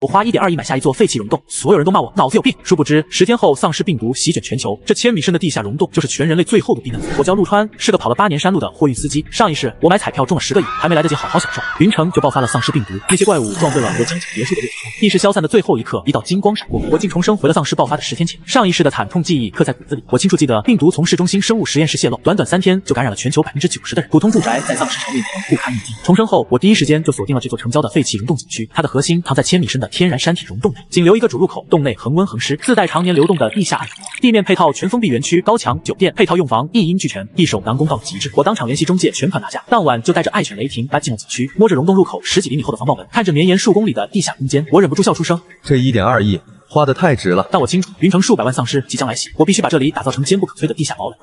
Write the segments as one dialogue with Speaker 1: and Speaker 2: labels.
Speaker 1: 我花1.2亿买下一座废弃溶洞，所有人都骂我脑子有病。殊不知10天后，丧尸病毒席卷全球，这1000米深的地下溶洞就是全人类最后的避难所。我叫陆川，是个跑了8年山路的货运司机。上一世我买彩票中了10个亿，还没来得及好好享受，云城就爆发了丧尸病毒，那些怪物撞碎了我将近别墅的六层，意识消散的最后一刻，一道金光闪过，我竟重生回了丧尸爆发的10天前。上一世的惨痛记忆刻在骨子里，我清楚记得病毒从市中心生物实验室泄露，短短3天就感染了全球90%的人，普通住宅在丧尸潮面前不堪一击。重生后，我第一时间就锁定了这座城郊的废弃溶洞景区，它的核心藏在1000米深的天然山体溶洞内，仅留一个主入口，洞内恒温恒湿，自带常年流动的地下暗河，地面配套全封闭园区，高墙、酒店配套用房一应俱全，一手拿工到极致。我当场联系中介，全款拿下，当晚就带着爱犬雷霆搬进了景区，摸着溶洞入口10几厘米厚的防爆门，看着绵延数公里的地下空间，我忍不住笑出声。
Speaker 2: 这1.2亿花得太值了。
Speaker 1: 但我清楚，云城数百万丧尸即将来袭，我必须把这里打造成坚不可摧的地下堡垒。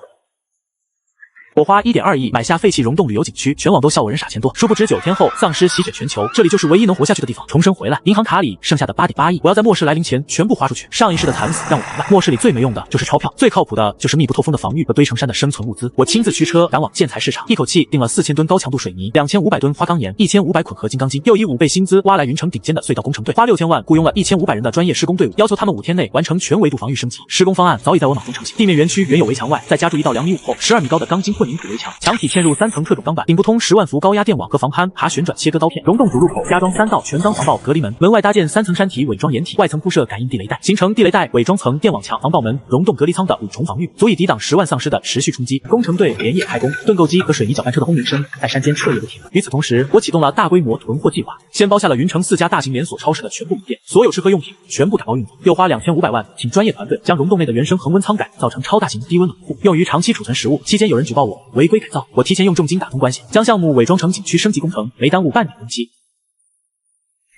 Speaker 1: 我花1.2亿买下废弃溶洞旅游景区，全网都笑我人傻钱多。殊不知9天后，丧尸席卷全球，这里就是唯一能活下去的地方。重生回来，银行卡里剩下的8.8亿，我要在末世来临前全部花出去。上一世的惨死让我明白，末世里最没用的就是钞票，最靠谱的就是密不透风的防御和堆成山的生存物资。我亲自驱车赶往建材市场，一口气订了4000吨高强度水泥、2500吨花岗岩、1500捆合金钢筋，又以5倍薪资挖来云城顶尖的隧道工程队，花6000万雇佣了1500人的专业施工队伍，要求他们5天内完成全维度防御升级。施工方案早已在我脑中成型，地面园区原有围墙外再加筑一道2米5厚、12米高的钢筋混凝土围墙，墙体嵌入3层特种钢板，顶部通10万伏高压电网和防攀爬旋转切割刀片。溶洞主入口加装3道全钢防爆隔离门，门外搭建3层山体伪装掩体，外层铺设感应地雷带，形成地雷带伪装层、电网墙、防爆门、溶洞隔离舱的5重防御，足以抵挡10万丧尸的持续冲击。工程队连夜开工，盾构机和水泥搅拌车的轰鸣声在山间彻夜不停。与此同时，我启动了大规模囤货计划，先包下了云城4家大型连锁超市的全部门店，所有吃喝用品全部打包运走，又花2500万请专业团队将溶洞内的原生恒温舱改造成超大型低温冷库，用于长期储存食物。期间有人举报我违规改造，我提前用重金打通关系，将项目伪装成景区升级工程，没耽误半年工期。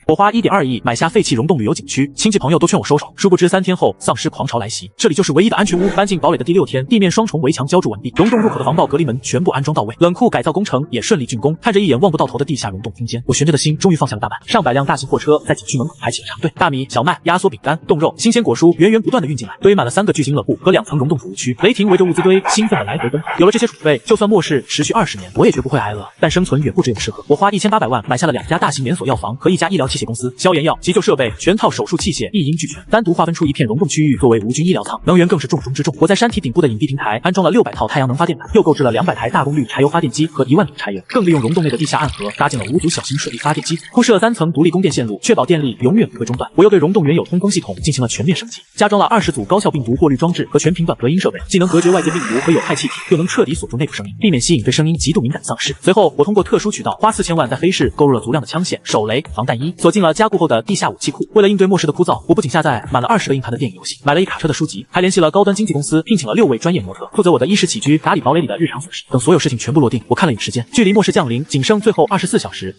Speaker 1: 我花1.2亿买下废弃溶洞旅游景区，亲戚朋友都劝我收手，殊不知3天后丧尸狂潮来袭，这里就是唯一的安全屋。搬进堡垒的第6天，地面双重围墙浇筑完毕，溶洞入口的防爆隔离门全部安装到位，冷库改造工程也顺利竣工。看着一眼望不到头的地下溶洞空间，我悬着的心终于放下了大半。上百辆大型货车在景区门口排起了长队，大米、小麦、压缩饼干、冻肉、新鲜果蔬源源不断的运进来，堆满了3个巨型冷库和2层溶洞储物区。雷霆围着物资堆，兴奋的来回奔跑。有了这些储备，就算末世持续20年，我也绝不会挨饿。但生存远不只有吃喝。我花1800万买下了2家大型连锁药房和1家医疗器械公司，消炎药、急救设备、全套手术器械一应俱全，单独划分出一片溶洞区域作为无菌医疗舱。能源更是重中之重，我在山体顶部的隐蔽平台安装了600套太阳能发电板，又购置了200台大功率柴油发电机和1万桶柴油，更利用溶洞内的地下暗河搭建了5组小型水力发电机组，铺设3层独立供电线路，确保电力永远不会中断。我又对溶洞原有通风系统进行了全面升级，加装了20组高效病毒过滤装置和全频段隔音设备，既能隔绝外界病毒和有害气体，又能彻底锁住内部声音，避免吸引对声音极度敏感的丧尸。随后，我通过特殊渠道花4000万在黑市购入了足量的枪械、手雷、防弹衣，锁进了加固后的地下武器库。为了应对末世的枯燥，我不仅下载满了20个硬盘的电影游戏，买了一卡车的书籍，还联系了高端经纪公司，聘请了6位专业模特，负责我的衣食起居、打理堡垒里的日常琐事。等所有事情全部落定，我看了眼时间，距离末世降临仅剩最后24小时。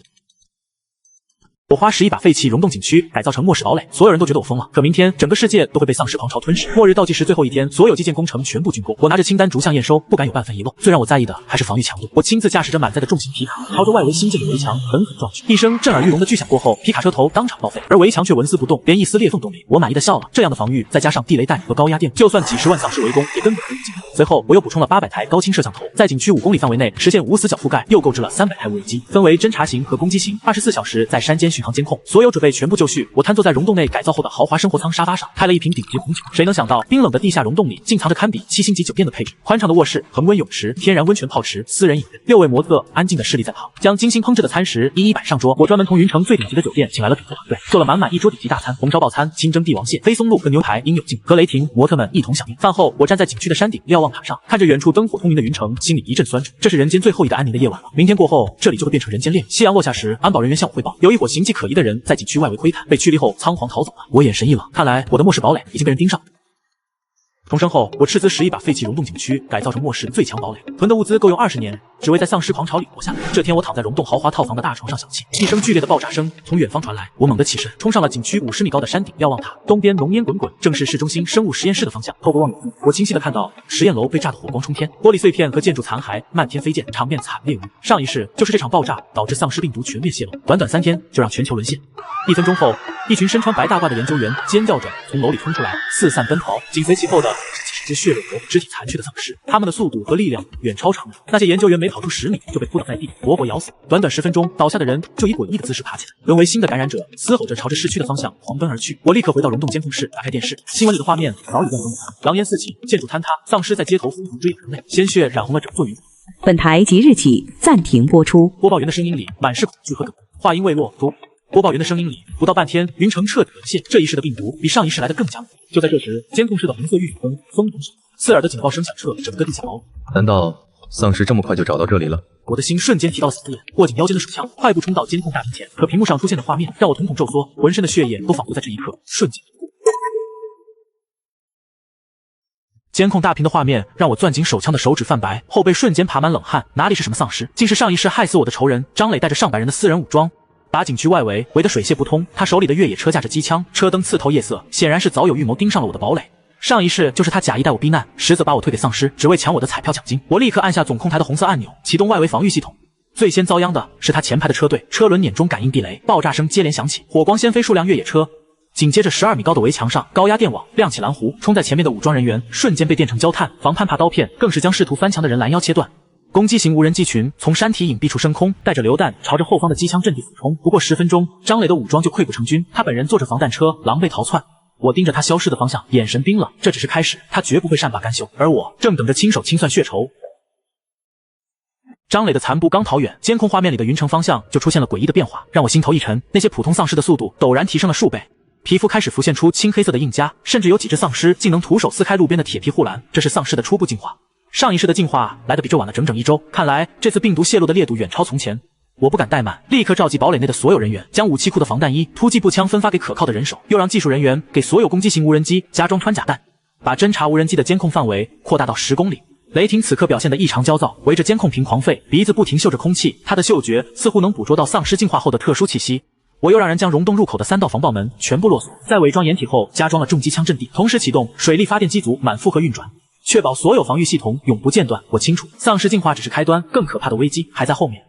Speaker 1: 我花10亿把废弃溶洞景区改造成末世堡垒，所有人都觉得我疯了。可明天整个世界都会被丧尸狂潮吞噬，末日倒计时最后一天，所有基建工程全部竣工。我拿着清单逐项验收，不敢有半分遗漏。最让我在意的还是防御强度。我亲自驾驶着满载的重型皮卡，朝着外围新建的围墙狠狠撞去。一声震耳欲聋的巨响过后，皮卡车头当场报废，而围墙却纹丝不动，连一丝裂缝都没有。我满意的笑了，这样的防御再加上地雷带和高压电，就算几10万丧尸围攻也根本不用进来。随后我又补充了800台高清摄像头，在景区5公里范围内实现无死角覆盖，又购置了300台无人机，分为侦察型和攻击型，24小时在山间巡航监控。所有准备全部就绪，我瘫坐在溶洞内改造后的豪华生活舱沙发上，开了一瓶顶级红酒。谁能想到，冰冷的地下溶洞里竟藏着堪比7星级酒店的配置，宽敞的卧室、恒温泳池、天然温泉泡池、私人影院，6位模特安静的侍立在旁，将精心烹制的餐食一一摆上桌。我专门从云城最顶级的酒店请来了主厨团队，做了满满一桌顶级大餐，红烧爆餐、清蒸帝王蟹、飞松露和牛排应有尽有，和雷霆模特们一同响应。饭后，我站在景区的山顶瞭望塔上，看着远处灯火通明的云城，心里一阵酸楚。这是人间最后一个安宁的夜晚了，明天过后，这里就会变成人间炼狱。夕阳落下时，安保人员向我汇报，有一伙形迹可疑的人在景区外围窥探，被驱离后仓皇逃走了。我眼神一冷，看来我的末世堡垒已经被人盯上了。重生后，我斥资10亿把废弃溶洞景区改造成末世最强堡垒，囤的物资够用20年，只为在丧尸狂潮里活下来。这天，我躺在溶洞豪华套房的大床上想气，一声剧烈的爆炸声从远方传来，我猛地起身，冲上了景区50米高的山顶瞭望塔，东边浓烟滚滚，正是市中心生物实验室的方向。透过望远镜，我清晰地看到实验楼被炸得火光冲天，玻璃碎片和建筑残骸漫天飞溅，场面惨烈无比。上一世就是这场爆炸导致丧尸病毒全面泄露，短短3天就让全球沦陷。1分钟后，一群身穿白大褂的研究员尖叫着从楼里冲出来，四散奔逃，紧随其后的是几十直接血肉模糊、肢体残缺的丧尸，他们的速度和力量远超常人。那些研究员没跑出10米就被扑倒在地，活活咬死。短短10分钟，倒下的人就以诡异的姿势爬起来，沦为新的感染者，嘶吼着朝着市区的方向狂奔而去。我立刻回到溶洞监控室，打开电视，新闻里的画面早已乱成一团，狼烟四起，建筑坍塌，丧尸在街头疯狂追赶人类，鲜血染红了整座云。
Speaker 3: 本台即日起暂停播出。
Speaker 1: 播报员的声音里满是恐惧和梗。话音未落，播报员的声音里不到半天，云城彻底沦陷。这一世的病毒比上一世来的更加猛烈。就在这时，监控室的红色预警灯疯狂闪，刺耳的警报声响彻整个地下堡。
Speaker 2: 难道丧尸这么快就找到这里了？
Speaker 1: 我的心瞬间提到了嗓子眼，握紧腰间的手枪，快步冲到监控大屏前。可屏幕上出现的画面让我瞳孔骤缩，浑身的血液都仿佛在这一刻瞬间凝固。监控大屏的画面让我攥紧手枪的手指泛白，后背瞬间爬满冷汗。哪里是什么丧尸，竟是上一世害死我的仇人张磊带着上百人的私人武装，把景区外围围得水泄不通。他手里的越野车架着机枪，车灯刺透夜色，显然是早有预谋盯上了我的堡垒。上一世就是他假意带我避难，实则把我推给丧尸，只为抢我的彩票奖金。我立刻按下总控台的红色按钮，启动外围防御系统。最先遭殃的是他前排的车队，车轮碾中感应地雷，爆炸声接连响起，火光掀飞数辆越野车。紧接着12米高的围墙上，高压电网亮起蓝弧，冲在前面的武装人员瞬间被电成焦炭，防攀爬刀片更是将试图翻墙的人拦腰切断。攻击型无人机群从山体隐蔽处升空，带着榴弹朝着后方的机枪阵地俯冲。不过10分钟，张磊的武装就溃不成军，他本人坐着防弹车狼狈逃窜。我盯着他消失的方向，眼神冰冷。这只是开始，他绝不会善罢甘休，而我正等着亲手清算血仇。张磊的残部刚逃远，监控画面里的云城方向就出现了诡异的变化，让我心头一沉。那些普通丧尸的速度陡然提升了数倍，皮肤开始浮现出青黑色的印痂，甚至有几只丧尸竟能徒手撕开路边的铁皮护栏。这是丧尸的初步进化，上一世的进化来得比这晚了整整1周。看来这次病毒泄露的烈度远超从前。我不敢怠慢，立刻召集堡垒内的所有人员，将武器库的防弹衣、突击步枪分发给可靠的人手，又让技术人员给所有攻击型无人机加装穿甲弹，把侦察无人机的监控范围扩大到10公里。雷霆此刻表现得异常焦躁，围着监控屏狂吠，鼻子不停嗅着空气，他的嗅觉似乎能捕捉到丧尸进化后的特殊气息。我又让人将溶洞入口的3道防爆门全部落锁，在伪装掩体后加装了重机枪阵地，同时启动水力发电机组满负荷运转，确保所有防御系统永不间断。我清楚，丧尸进化只是开端，更可怕的危机还在后面。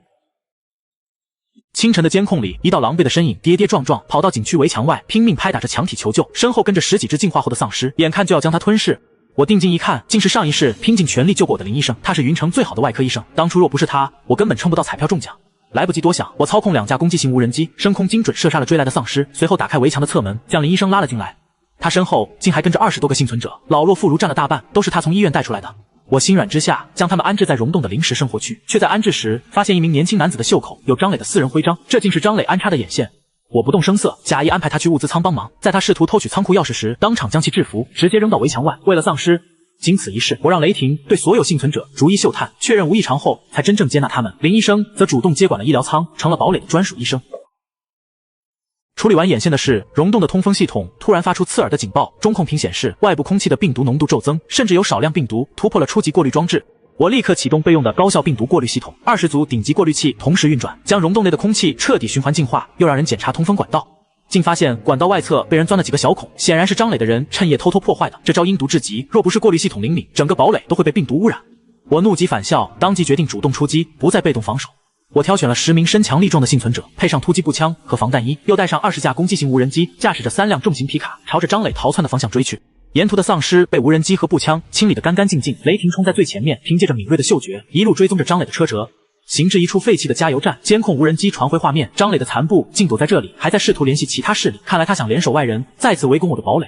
Speaker 1: 清晨的监控里，一道狼狈的身影跌跌撞撞跑到景区围墙外，拼命拍打着墙体求救，身后跟着10几只进化后的丧尸，眼看就要将他吞噬。我定睛一看，竟是上一世拼尽全力救过我的林医生，他是云城最好的外科医生，当初若不是他，我根本撑不到彩票中奖。来不及多想，我操控2架攻击型无人机，升空精准射杀了追来的丧尸，随后打开围墙的侧门，将林医生拉了进来。他身后竟还跟着20多个幸存者，老弱妇孺占了大半，都是他从医院带出来的。我心软之下，将他们安置在溶洞的临时生活区，却在安置时发现一名年轻男子的袖口有张磊的私人徽章，这竟是张磊安插的眼线。我不动声色，假意安排他去物资仓帮忙，在他试图偷取仓库钥匙时，当场将其制服，直接扔到围墙外。为了丧尸，经此一事，我让雷霆对所有幸存者逐一嗅探，确认无异常后，才真正接纳他们。林医生则主动接管了医疗舱，成了堡垒的专属医生。处理完眼线的事，溶洞的通风系统突然发出刺耳的警报，中控屏显示外部空气的病毒浓度骤增，甚至有少量病毒突破了初级过滤装置。我立刻启动备用的高效病毒过滤系统，20组顶级过滤器同时运转，将溶洞内的空气彻底循环净化。又让人检查通风管道，竟发现管道外侧被人钻了几个小孔，显然是张磊的人趁夜偷偷破坏的。这招阴毒至极，若不是过滤系统灵敏，整个堡垒都会被病毒污染。我怒极反笑，当即决定主动出击，不再被动防守。我挑选了10名身强力壮的幸存者，配上突击步枪和防弹衣，又带上20架攻击型无人机，驾驶着3辆重型皮卡，朝着张磊逃窜的方向追去。沿途的丧尸被无人机和步枪清理得干干净净，雷霆冲在最前面，凭借着敏锐的嗅觉，一路追踪着张磊的车辙。行至一处废弃的加油站，监控无人机传回画面，张磊的残部竟躲在这里，还在试图联系其他势力，看来他想联手外人，再次围攻我的堡垒。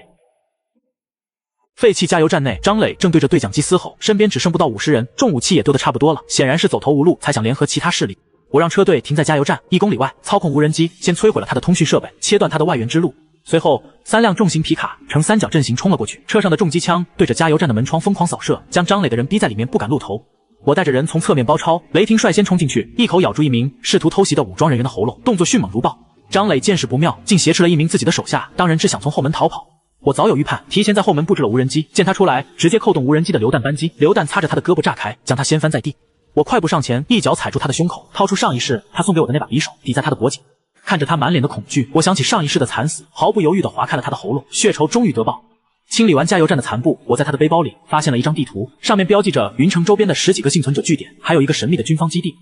Speaker 1: 废弃加油站内，张磊正对着对讲机嘶吼，身边只剩不到50人，重武器也丢得差不多了，显然是走投无路，才想联合其他势力。我让车队停在加油站1公里外，操控无人机先摧毁了他的通讯设备，切断他的外援之路。随后3辆重型皮卡呈3角阵型冲了过去，车上的重机枪对着加油站的门窗疯狂扫射，将张磊的人逼在里面不敢露头。我带着人从侧面包抄，雷霆率先冲进去，一口咬住一名试图偷袭的武装人员的喉咙，动作迅猛如豹。张磊见势不妙，竟挟持了一名自己的手下，当人质想从后门逃跑。我早有预判，提前在后门布置了无人机，见他出来，直接扣动无人机的榴弹扳机，榴弹擦着他的胳膊炸开，将他掀翻在地。我快步上前，一脚踩住他的胸口，掏出上一世他送给我的那把匕首，抵在他的脖颈。看着他满脸的恐惧，我想起上一世的惨死，毫不犹豫地划开了他的喉咙，血仇终于得报。清理完加油站的残部，我在他的背包里发现了一张地图，上面标记着云城周边的10几个幸存者据点，还有一个神秘的军方基地。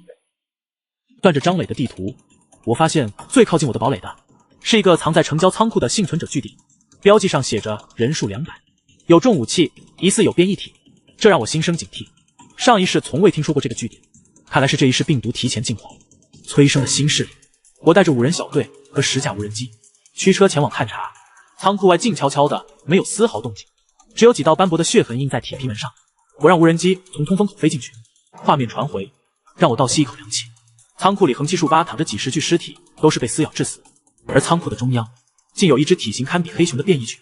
Speaker 1: 断着张磊的地图，我发现最靠近我的堡垒的是一个藏在城郊仓库的幸存者据点，标记上写着人数200。有重武器，疑似有变异体，这让我心生警惕。上一世从未听说过这个据点，看来是这一世病毒提前进化，催生的新势力。我带着5人小队和10架无人机，驱车前往探查。仓库外静悄悄的，没有丝毫动静，只有几道斑驳的血痕印在铁皮门上。我让无人机从通风口飞进去，画面传回，让我倒吸一口凉气。仓库里横七竖八躺着几十具尸体，都是被撕咬致死，而仓库的中央竟有一只体型堪比黑熊的变异犬，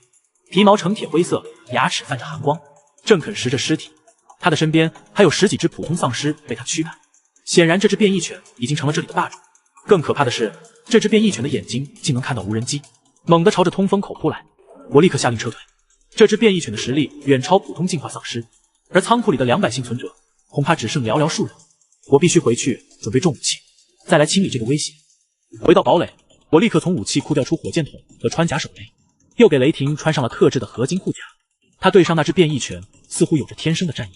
Speaker 1: 皮毛呈铁灰色，牙齿泛着寒光，正啃食着尸体。他的身边还有10几只普通丧尸被他驱赶，显然这只变异犬已经成了这里的霸主。更可怕的是，这只变异犬的眼睛竟能看到无人机，猛地朝着通风口扑来。我立刻下令撤退。这只变异犬的实力远超普通进化丧尸，而仓库里的200幸存者恐怕只剩寥寥数人。我必须回去准备重武器，再来清理这个威胁。回到堡垒，我立刻从武器库调出火箭筒和穿甲手雷，又给雷霆穿上了特制的合金护甲。他对上那只变异犬似乎有着天生的战意。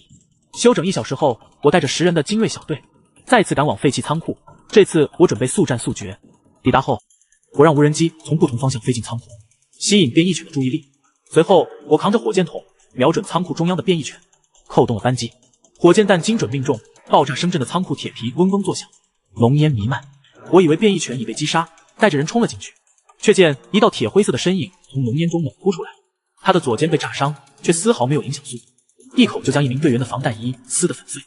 Speaker 1: 休整1小时后，我带着10人的精锐小队再次赶往废弃仓库。这次我准备速战速决。抵达后，我让无人机从不同方向飞进仓库，吸引变异犬的注意力。随后，我扛着火箭筒瞄准仓库中央的变异犬，扣动了扳机。火箭弹精准命中，爆炸声震的仓库铁皮嗡嗡作响，浓烟弥漫。我以为变异犬已被击杀，带着人冲了进去，却见一道铁灰色的身影从浓烟中猛扑出来。他的左肩被炸伤，却丝毫没有影响速度，一口就将一名队员的防弹衣撕得粉碎。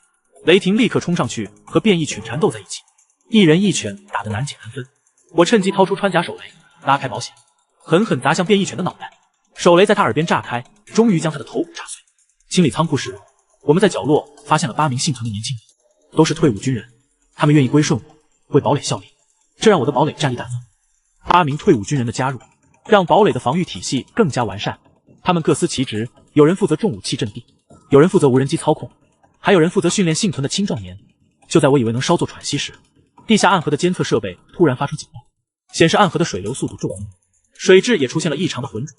Speaker 1: 雷霆立刻冲上去和变异犬缠斗在一起，一人一犬打得难解难分。我趁机掏出穿甲手雷，拉开保险，狠狠砸向变异犬的脑袋。手雷在他耳边炸开，终于将他的头骨炸碎。清理仓库时，我们在角落发现了8名幸存的年轻人，都是退伍军人，他们愿意归顺我，为堡垒效力，这让我的堡垒战力大增。8名退伍军人的加入，让堡垒的防御体系更加完善。他们各司其职，有人负责重武器阵地，有人负责无人机操控，还有人负责训练幸存的青壮年。就在我以为能稍作喘息时，地下暗河的监测设备突然发出警报，显示暗河的水流速度骤增，水质也出现了异常的浑浊，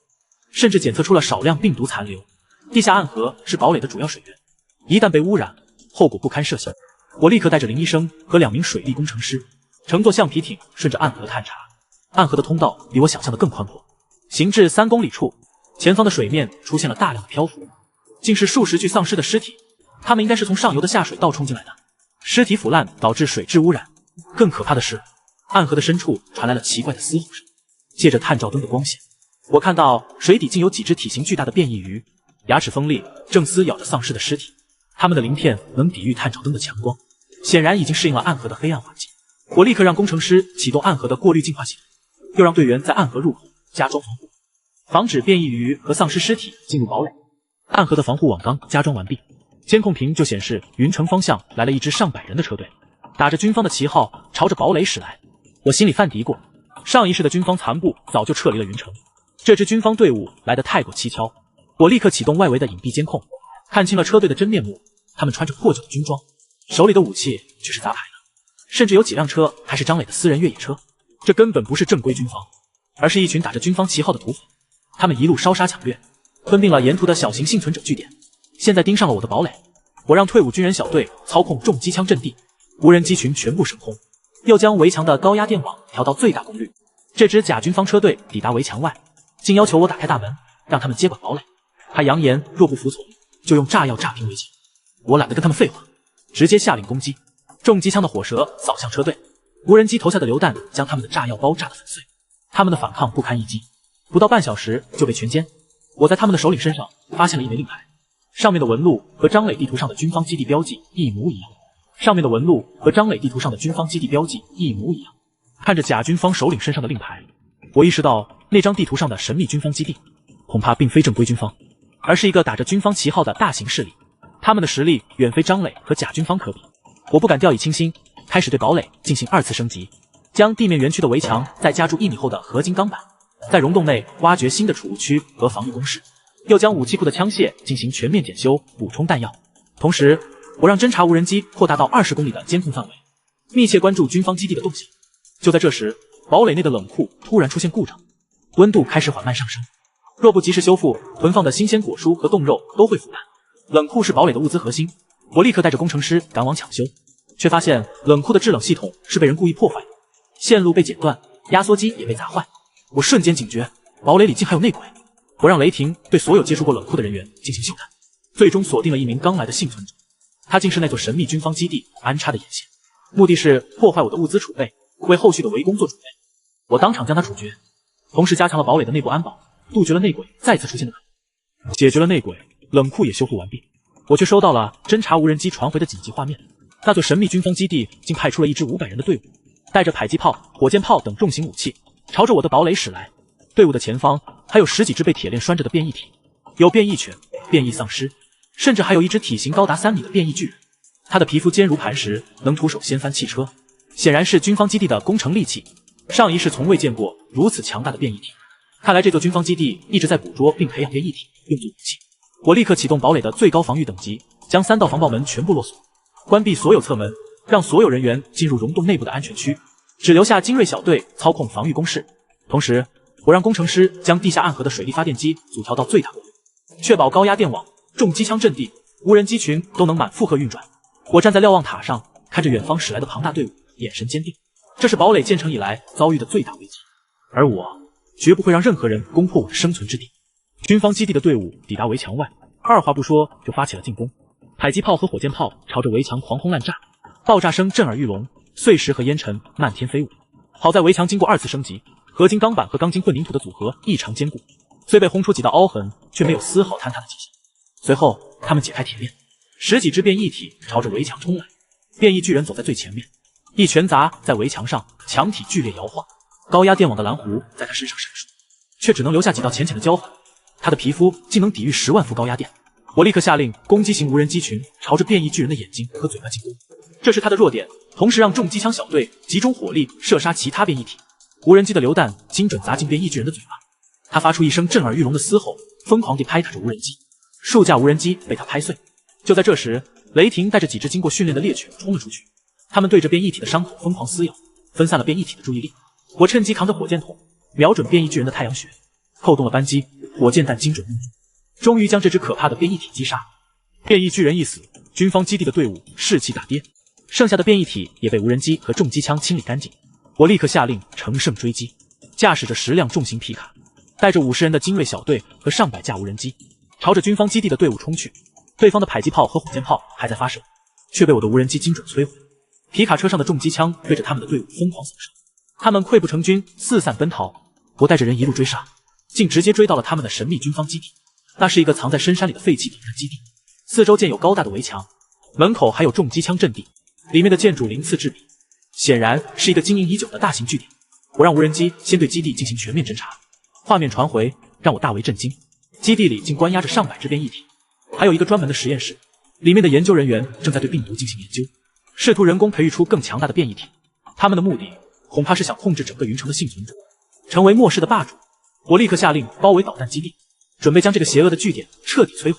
Speaker 1: 甚至检测出了少量病毒残留。地下暗河是堡垒的主要水源，一旦被污染，后果不堪设想。我立刻带着林医生和2名水利工程师，乘坐橡皮艇顺着暗河探查。暗河的通道比我想象的更宽阔，行至3公里处，前方的水面出现了大量的漂浮，竟是数十具丧尸的尸体，他们应该是从上游的下水道冲进来的。尸体腐烂导致水质污染，更可怕的是，暗河的深处传来了奇怪的嘶吼声。借着探照灯的光线，我看到水底竟有几只体型巨大的变异鱼，牙齿锋利，正撕咬着丧尸的尸体。它们的鳞片能抵御探照灯的强光，显然已经适应了暗河的黑暗环境。我立刻让工程师启动暗河的过滤净化系统，又让队员在暗河入口加装防护，防止变异鱼和丧尸尸体进入堡垒。暗河的防护网刚加装完毕，监控屏就显示云城方向来了一支上百人的车队，打着军方的旗号朝着堡垒驶来。我心里犯嘀咕，上一世的军方残部早就撤离了云城，这支军方队伍来得太过蹊跷。我立刻启动外围的隐蔽监控，看清了车队的真面目。他们穿着破旧的军装，手里的武器却是杂牌的，甚至有几辆车还是张磊的私人越野车。这根本不是正规军方，而是一群打着军方旗号的土匪。他们一路烧杀抢掠，吞并了沿途的小型幸存者据点，现在盯上了我的堡垒。我让退伍军人小队操控重机枪阵地，无人机群全部升空，又将围墙的高压电网调到最大功率。这支假军方车队抵达围墙外，竟要求我打开大门，让他们接管堡垒。还扬言若不服从，就用炸药炸平围墙。我懒得跟他们废话，直接下令攻击。重机枪的火舌扫向车队，无人机投下的榴弹将他们的炸药包炸得粉碎。他们的反抗不堪一击，不到半小时就被全歼。我在他们的首领身上发现了一枚令牌，上面的纹路和张磊地图上的军方基地标记一模一样。看着假军方首领身上的令牌，我意识到那张地图上的神秘军方基地恐怕并非正规军方，而是一个打着军方旗号的大型势力。他们的实力远非张磊和假军方可比。我不敢掉以轻心，开始对堡垒进行2次升级，将地面园区的围墙再加筑1米厚的合金钢板，在溶洞内挖掘新的储物区和防御工事，又将武器库的枪械进行全面检修，补充弹药。同时，我让侦察无人机扩大到20公里的监控范围，密切关注军方基地的动向。就在这时，堡垒内的冷库突然出现故障，温度开始缓慢上升，若不及时修复，囤放的新鲜果蔬和冻肉都会腐烂。冷库是堡垒的物资核心，我立刻带着工程师赶往抢修，却发现冷库的制冷系统是被人故意破坏的，线路被剪断，压缩机也被砸坏。我瞬间警觉，堡垒里竟还有内鬼。我让雷霆对所有接触过冷库的人员进行嗅探，最终锁定了一名刚来的幸存者。他竟是那座神秘军方基地安插的眼线，目的是破坏我的物资储备，为后续的围攻做准备。我当场将他处决，同时加强了堡垒的内部安保，杜绝了内鬼再次出现的可能。解决了内鬼，冷库也修复完毕。我却收到了侦察无人机传回的紧急画面，那座神秘军方基地竟派出了一支500人的队伍，带着迫击炮、火箭炮等重型武器，朝着我的堡垒驶来。队伍的前方还有10几只被铁链拴着的变异体，有变异犬、变异丧尸，甚至还有一只体型高达3米的变异巨人。他的皮肤坚如磐石，能徒手掀翻汽车，显然是军方基地的攻城利器。上一世从未见过如此强大的变异体，看来这座军方基地一直在捕捉并培养变异体，用作武器。我立刻启动堡垒的最高防御等级，将3道防爆门全部落锁，关闭所有侧门，让所有人员进入溶洞内部的安全区，只留下精锐小队操控防御工事。同时，我让工程师将地下暗河的水力发电机组调到最大功率，确保高压电网、重机枪阵地、无人机群都能满负荷运转。我站在瞭望塔上，看着远方驶来的庞大队伍，眼神坚定。这是堡垒建成以来遭遇的最大危机，而我绝不会让任何人攻破我的生存之地。军方基地的队伍抵达围墙外，二话不说就发起了进攻。迫击炮和火箭炮朝着围墙狂轰滥炸，爆炸声震耳欲聋，碎石和烟尘漫天飞舞。好在围墙经过2次升级，合金钢板和钢筋混凝土的组合异常坚固，虽被轰出几道凹痕，却没有丝毫坍塌的迹象。随后，他们解开铁链，10几只变异体朝着围墙冲来。变异巨人走在最前面，一拳砸在围墙上，墙体剧烈摇晃，高压电网的蓝弧在他身上闪烁，却只能留下几道浅浅的焦痕。他的皮肤竟能抵御10万伏高压电。我立刻下令攻击型无人机群朝着变异巨人的眼睛和嘴巴进攻，这是他的弱点，同时让重机枪小队集中火力射杀其他变异体。无人机的榴弹精准砸进变异巨人的嘴巴，他发出一声震耳欲聋的嘶吼，疯狂地拍打着无人机，数架无人机被他拍碎。就在这时，雷霆带着几只经过训练的猎犬冲了出去，他们对着变异体的伤口疯狂撕咬，分散了变异体的注意力。我趁机扛着火箭筒，瞄准变异巨人的太阳穴，扣动了扳机，火箭弹精准命中，终于将这只可怕的变异体击杀。变异巨人一死，军方基地的队伍士气大跌，剩下的变异体也被无人机和重机枪清理干净。我立刻下令乘胜追击，驾驶着10辆重型皮卡，带着50人的精锐小队和上百架无人机，朝着军方基地的队伍冲去。对方的迫击炮和火箭炮还在发射，却被我的无人机精准摧毁。皮卡车上的重机枪对着他们的队伍疯狂扫射，他们溃不成军，四散奔逃。我带着人一路追杀，竟直接追到了他们的神秘军方基地。那是一个藏在深山里的废弃顶山基地，四周建有高大的围墙，门口还有重机枪阵地，里面的建筑鳞次栉比，显然是一个经营已久的大型据点。我让无人机先对基地进行全面侦查，画面传回让我大为震惊，基地里竟关押着上百只变异体，还有一个专门的实验室，里面的研究人员正在对病毒进行研究，试图人工培育出更强大的变异体。他们的目的恐怕是想控制整个云城的幸存者，成为末世的霸主。我立刻下令包围导弹基地，准备将这个邪恶的据点彻底摧毁。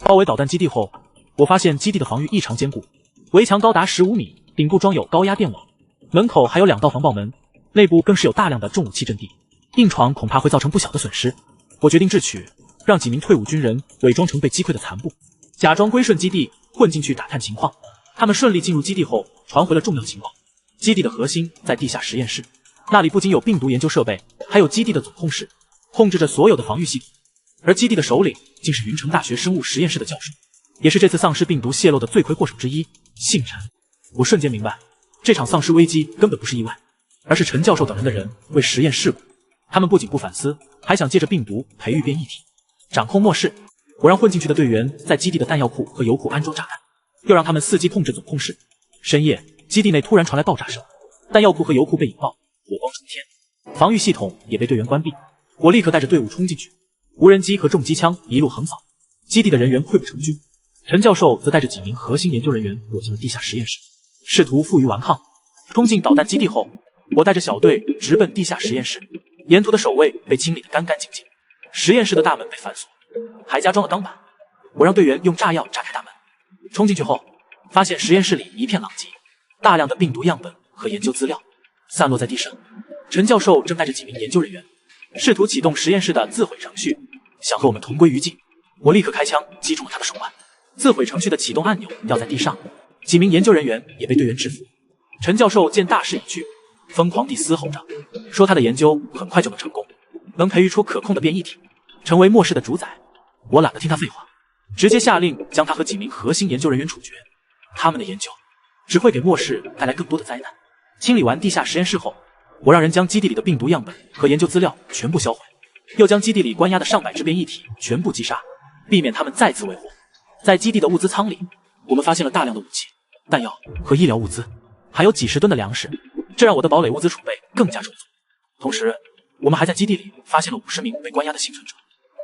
Speaker 1: 包围导弹基地后，我发现基地的防御异常坚固，围墙高达15米，顶部装有高压电网，门口还有2道防爆门，内部更是有大量的重武器阵地，硬闯恐怕会造成不小的损失。我决定智取，让几名退伍军人伪装成被击溃的残部，假装归顺基地，混进去打探情况。他们顺利进入基地后，传回了重要情报。基地的核心在地下实验室，那里不仅有病毒研究设备，还有基地的总控室，控制着所有的防御系统。而基地的首领竟是云城大学生物实验室的教授，也是这次丧尸病毒泄露的罪魁祸首之一，姓陈。我瞬间明白，这场丧尸危机根本不是意外，而是陈教授等人的人为实验事故。他们不仅不反思，还想借着病毒培育变异体，掌控末世。我让混进去的队员在基地的弹药库和油库安装炸弹，又让他们伺机控制总控室。深夜，基地内突然传来爆炸声，弹药库和油库被引爆，火光冲天，防御系统也被队员关闭。我立刻带着队伍冲进去，无人机和重机枪一路横扫，基地的人员溃不成军。陈教授则带着几名核心研究人员躲进了地下实验室，试图负隅顽抗。冲进导弹基地后，我带着小队直奔地下实验室，沿途的守卫被清理得干干净净，实验室的大门被反锁，还加装了钢板。我让队员用炸药炸开大门，冲进去后，发现实验室里一片狼藉，大量的病毒样本和研究资料散落在地上。陈教授正带着几名研究人员试图启动实验室的自毁程序，想和我们同归于尽。我立刻开枪击中了他的手腕，自毁程序的启动按钮掉在地上，几名研究人员也被队员制服。陈教授见大势已去，疯狂地嘶吼着，说他的研究很快就能成功，能培育出可控的变异体，成为末世的主宰。我懒得听他废话，直接下令将他和几名核心研究人员处决。他们的研究只会给末世带来更多的灾难。清理完地下实验室后，我让人将基地里的病毒样本和研究资料全部销毁，又将基地里关押的上百只变异体全部击杀，避免他们再次为祸。在基地的物资仓里，我们发现了大量的武器、弹药和医疗物资，还有几十吨的粮食，这让我的堡垒物资储备更加充足。同时，我们还在基地里发现了50名被关押的幸存者，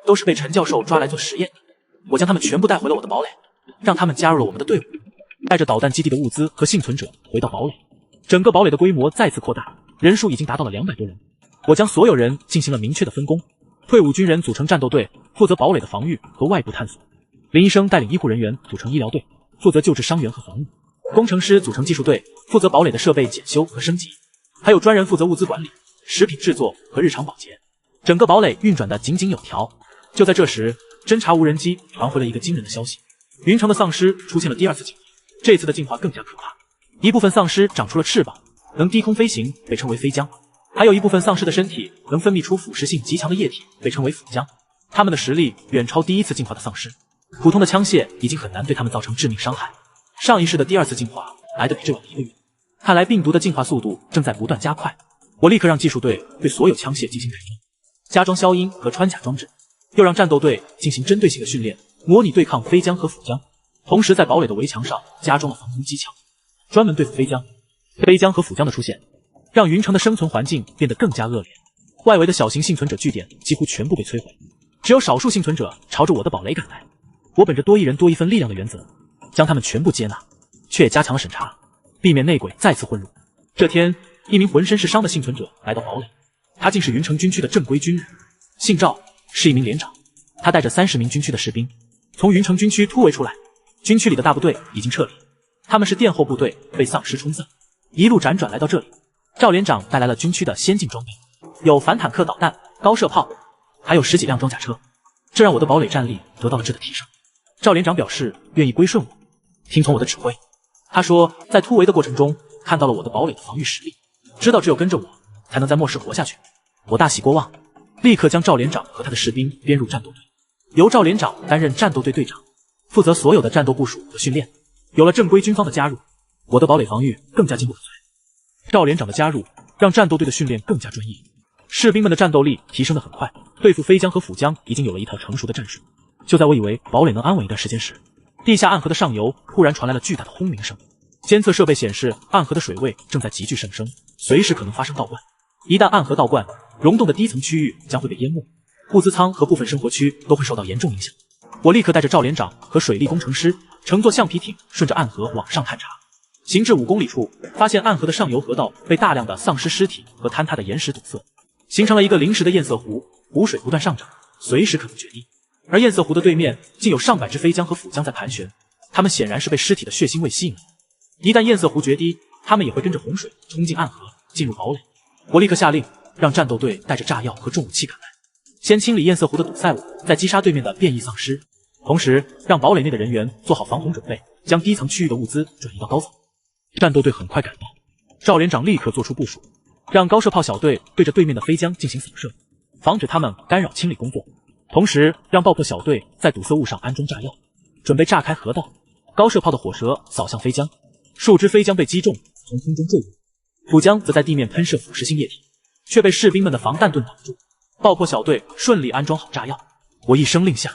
Speaker 1: 都是被陈教授抓来做实验的。我将他们全部带回了我的堡垒，让他们加入了我们的队伍，带着导弹基地的物资和幸存者回到堡垒。整个堡垒的规模再次扩大，人数已经达到了200多人。我将所有人进行了明确的分工，退伍军人组成战斗队，负责堡垒的防御和外部探索；林医生带领医护人员组成医疗队，负责救治伤员和防御；工程师组成技术队，负责堡垒的设备检修和升级；还有专人负责物资管理、食品制作和日常保洁。整个堡垒运转得井井有条。就在这时，侦察无人机传回了一个惊人的消息：云城的丧尸出现了第2次进化，这次的进化更加可怕。一部分丧尸长出了翅膀，能低空飞行，被称为飞浆；还有一部分丧尸的身体能分泌出腐蚀性极强的液体，被称为腐浆。他们的实力远超第1次进化的丧尸，普通的枪械已经很难对他们造成致命伤害。上一世的第2次进化来得比这晚了1个月，看来病毒的进化速度正在不断加快。我立刻让技术队对所有枪械进行改装，加装消音和穿甲装置，又让战斗队进行针对性的训练，模拟对抗飞浆和腐浆。同时在堡垒的围墙上加装了防空机墙，专门对付飞浆。飞浆和腐浆的出现，让云城的生存环境变得更加恶劣。外围的小型幸存者据点几乎全部被摧毁，只有少数幸存者朝着我的堡垒赶来。我本着多一人多一分力量的原则，将他们全部接纳，却也加强了审查，避免内鬼再次混入。这天，一名浑身是伤的幸存者来到堡垒，他竟是云城军区的正规军人，姓赵，是一名连长。他带着30名军区的士兵从云城军区突围出来，军区里的大部队已经撤离，他们是殿后部队，被丧尸冲散，一路辗转来到这里。赵连长带来了军区的先进装备，有反坦克导弹、高射炮，还有10几辆装甲车，这让我的堡垒战力得到了质的提升。赵连长表示愿意归顺我，听从我的指挥。他说在突围的过程中看到了我的堡垒的防御实力，知道只有跟着我才能在末世活下去。我大喜过望，立刻将赵连长和他的士兵编入战斗队，由赵连长担任战斗队队长，负责所有的战斗部署和训练。有了正规军方的加入，我的堡垒防御更加坚不可摧。赵连长的加入让战斗队的训练更加专业，士兵们的战斗力提升得很快，对付飞浆和腐浆已经有了一套成熟的战术。就在我以为堡垒能安稳一段时间时，地下暗河的上游突然传来了巨大的轰鸣声。监测设备显示，暗河的水位正在急剧上升，随时可能发生倒灌。一旦暗河倒灌，溶洞的低层区域将会被淹没，物资仓和部分生活区都会受到严重影响。我立刻带着赵连长和水利工程师乘坐橡皮艇，顺着暗河往上探查。行至5公里处，发现暗河的上游河道被大量的丧尸尸体和坍塌的岩石堵塞，形成了一个临时的堰塞湖，湖水不断上涨，随时可能决堤。而堰塞湖的对面竟有上百只飞浆和腐浆在盘旋，它们显然是被尸体的血腥味吸引了。一旦堰塞湖决堤，它们也会跟着洪水冲进暗河，进入堡垒。我立刻下令让战斗队带着炸药和重武器赶来，先清理堰塞湖的堵塞物，再击杀对面的变异丧尸，同时让堡垒内的人员做好防洪准备，将低层区域的物资转移到高层。战斗队很快赶到，赵连长立刻做出部署，让高射炮小队对着对面的飞浆进行扫射，防止他们干扰清理工作，同时让爆破小队在堵塞物上安装炸药，准备炸开河道。高射炮的火舌扫向飞浆，数只飞浆被击中，从空中坠落，腐浆则在地面喷射腐蚀性液体，却被士兵们的防弹盾挡住。爆破小队顺利安装好炸药，我一声令下，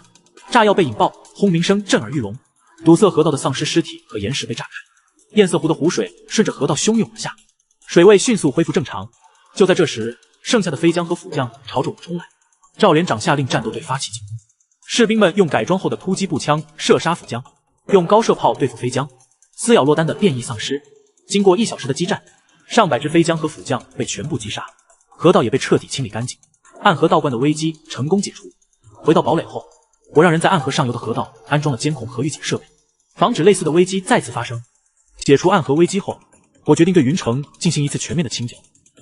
Speaker 1: 炸药被引爆，轰鸣声震耳欲聋，堵塞河道的丧尸尸体和岩石被炸开，堰塞湖的湖水顺着河道汹涌而下，水位迅速恢复正常。就在这时，剩下的飞浆和腐浆朝着我们冲来，赵连长下令战斗队发起进攻，士兵们用改装后的突击步枪射杀腐浆，用高射炮对付飞浆，撕咬落单的变异丧尸。经过1小时的激战，上百只飞浆和腐浆被全部击杀，河道也被彻底清理干净，暗河倒灌的危机成功解除。回到堡垒后，我让人在暗河上游的河道安装了监控和预警设备，防止类似的危机再次发生。解除暗河危机后，我决定对云城进行一次全面的清剿，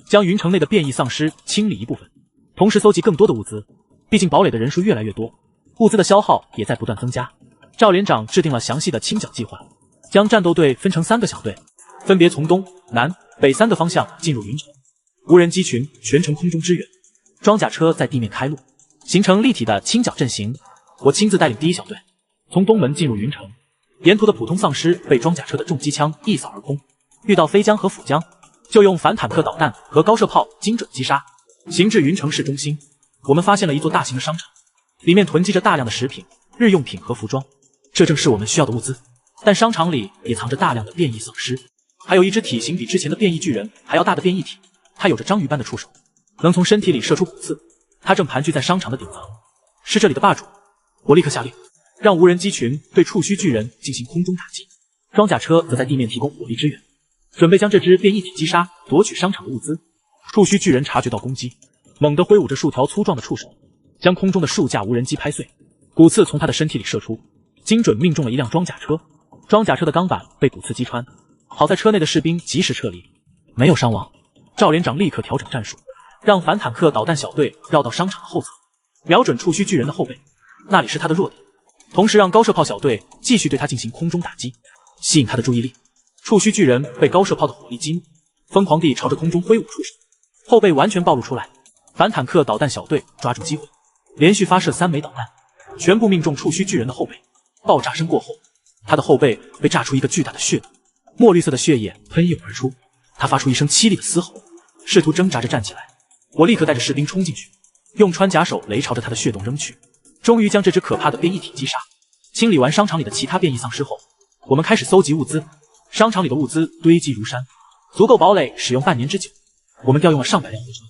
Speaker 1: 将云城内的变异丧尸清理一部分，同时搜集更多的物资。毕竟堡垒的人数越来越多，物资的消耗也在不断增加。赵连长制定了详细的清剿计划，将战斗队分成3个小队，分别从东南北3个方向进入云城。无人机群全程空中支援，装甲车在地面开路，形成立体的清剿阵型。我亲自带领第一小队从东门进入云城，沿途的普通丧尸被装甲车的重机枪一扫而空，遇到飞江和辅江，就用反坦克导弹和高射炮精准击杀。行至云城市中心，我们发现了一座大型的商场，里面囤积着大量的食品、日用品和服装，这正是我们需要的物资。但商场里也藏着大量的变异丧尸，还有一只体型比之前的变异巨人还要大的变异体，它有着章鱼般的触手，能从身体里射出骨刺。它正盘踞在商场的顶层，是这里的霸主。我立刻下令，让无人机群对触须巨人进行空中打击，装甲车则在地面提供火力支援，准备将这只变异体击杀，夺取商场的物资。触须巨人察觉到攻击，猛地挥舞着数条粗壮的触手，将空中的数架无人机拍碎，骨刺从他的身体里射出，精准命中了一辆装甲车。装甲车的钢板被骨刺击穿，好在车内的士兵及时撤离，没有伤亡。赵连长立刻调整战术，让反坦克导弹小队绕到商场的后侧，瞄准触须巨人的后背，那里是他的弱点，同时让高射炮小队继续对他进行空中打击，吸引他的注意力。触须巨人被高射炮的火力激怒，疯狂地朝着空中挥舞触手，后背完全暴露出来。反坦克导弹小队抓住机会，连续发射3枚导弹，全部命中触须巨人的后背。爆炸声过后，他的后背被炸出一个巨大的血洞，墨绿色的血液喷涌而出，他发出一声凄厉的嘶吼，试图挣扎着站起来。我立刻带着士兵冲进去，用穿甲手雷朝着他的血洞扔去，终于将这只可怕的变异体击杀。清理完商场里的其他变异丧尸后，我们开始搜集物资。商场里的物资堆积如山，足够堡垒使用半年之久。我们调用了上百辆货车，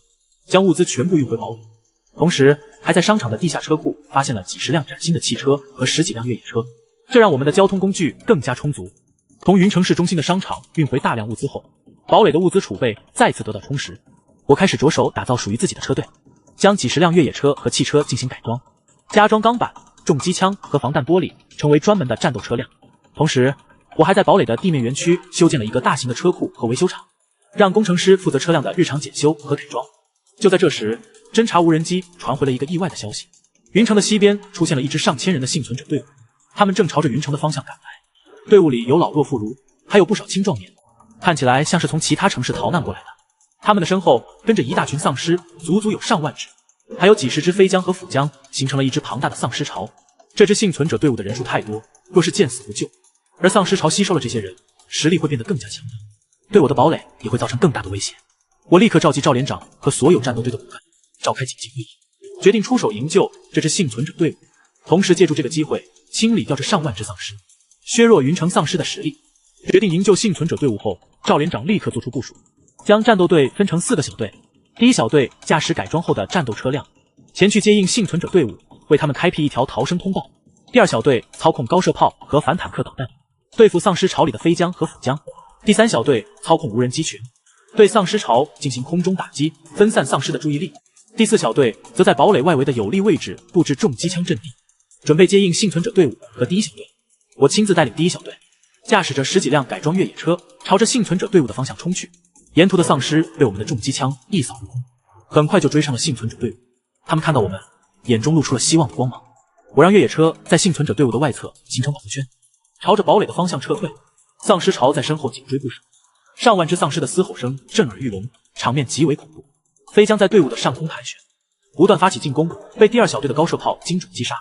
Speaker 1: 将物资全部运回堡垒，同时还在商场的地下车库发现了几十辆崭新的汽车和10几辆越野车，这让我们的交通工具更加充足。从云城市中心的商场运回大量物资后，堡垒的物资储备再次得到充实。我开始着手打造属于自己的车队，将几十辆越野车和汽车进行改装，加装钢板、重机枪和防弹玻璃，成为专门的战斗车辆。同时，我还在堡垒的地面园区修建了一个大型的车库和维修厂，让工程师负责车辆的日常检修和改装。就在这时，侦察无人机传回了一个意外的消息：云城的西边出现了一支上千人的幸存者队伍，他们正朝着云城的方向赶来。队伍里有老弱妇孺，还有不少青壮年，看起来像是从其他城市逃难过来的。他们的身后跟着一大群丧尸，足足有上万只，还有几十只飞江和辅江，形成了一支庞大的丧尸潮。这支幸存者队伍的人数太多，若是见死不救，而丧尸潮吸收了这些人，实力会变得更加强大，对我的堡垒也会造成更大的威胁。我立刻召集赵连长和所有战斗队的骨干，召开紧急会议，决定出手营救这支幸存者队伍，同时借助这个机会清理掉这上万只丧尸，削弱云城丧尸的实力。决定营救幸存者队伍后，赵连长立刻做出部署，将战斗队分成4个小队。第一小队驾驶改装后的战斗车辆，前去接应幸存者队伍，为他们开辟一条逃生通道。第二小队操控高射炮和反坦克导弹，对付丧尸巢里的飞江和辅江。第三小队操控无人机群，对丧尸巢进行空中打击，分散丧尸的注意力。第四小队则在堡垒外围的有利位置布置重机枪阵地，准备接应幸存者队伍和第一小队。我亲自带领第一小队，驾驶着10几辆改装越野车，朝着幸存者队伍的方向冲去。沿途的丧尸被我们的重机枪一扫而空，很快就追上了幸存者队伍。他们看到我们，眼中露出了希望的光芒。我让越野车在幸存者队伍的外侧形成保护圈，朝着堡垒的方向撤退。丧尸巢在身后紧追不舍，上万只丧尸的嘶吼声震耳欲聋，场面极为恐怖。飞江在队伍的上空盘旋，不断发起进攻，被第二小队的高射炮精准击杀。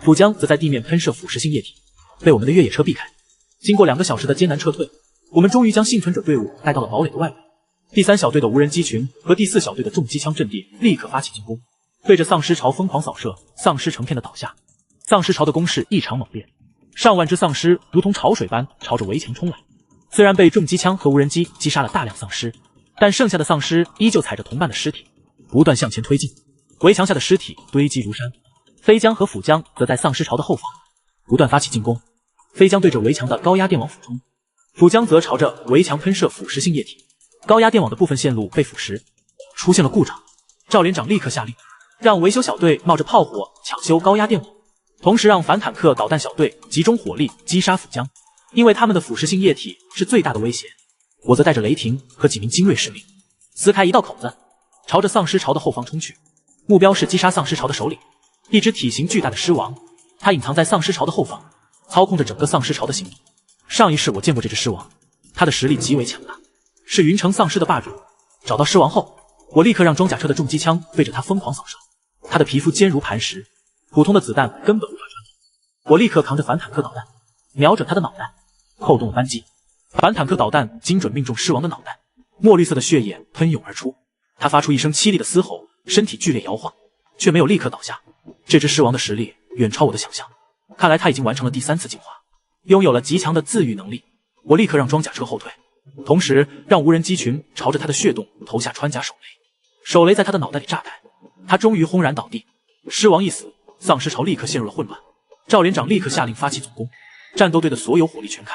Speaker 1: 辅江则在地面喷射腐蚀性液体，被我们的越野车避开。经过2个小时的艰难撤退，我们终于将幸存者队伍带到了堡垒的外围。第三小队的无人机群和第四小队的重机枪阵地立刻发起进攻，对着丧尸巢疯狂扫射，丧尸成片的倒下。丧尸巢的攻势异常猛烈，上万只丧尸如同潮水般朝着围墙冲来。虽然被重机枪和无人机击杀了大量丧尸，但剩下的丧尸依旧踩着同伴的尸体，不断向前推进。围墙下的尸体堆积如山。飞江和辅江则在丧尸巢的后方，不断发起进攻。飞江对着围墙的高压电网俯冲，辅江则朝着围墙喷射腐蚀性液体。高压电网的部分线路被腐蚀，出现了故障。赵连长立刻下令，让维修小队冒着炮火抢修高压电网，同时让反坦克导弹小队集中火力击杀辅江，因为他们的腐蚀性液体是最大的威胁。我则带着雷霆和几名精锐士兵，撕开一道口子，朝着丧尸巢的后方冲去，目标是击杀丧尸巢的首领，一只体型巨大的狮王。他隐藏在丧尸巢的后方，操控着整个丧尸巢的行动。上一世我见过这只狮王，他的实力极为强大，是云城丧尸的霸主。找到狮王后，我立刻让装甲车的重机枪对着他疯狂扫射，他的皮肤坚如磐石，普通的子弹根本无法穿透。我立刻扛着反坦克导弹，瞄准他的脑袋，扣动了扳机。反坦克导弹精准命中狮王的脑袋，墨绿色的血液喷涌而出。他发出一声凄厉的嘶吼，身体剧烈摇晃，却没有立刻倒下。这只狮王的实力远超我的想象，看来他已经完成了第3次进化，拥有了极强的自愈能力。我立刻让装甲车后退，同时让无人机群朝着他的血洞投下穿甲手雷。手雷在他的脑袋里炸开，他终于轰然倒地。狮王一死，丧尸巢立刻陷入了混乱。赵连长立刻下令发起总攻，战斗队的所有火力全开，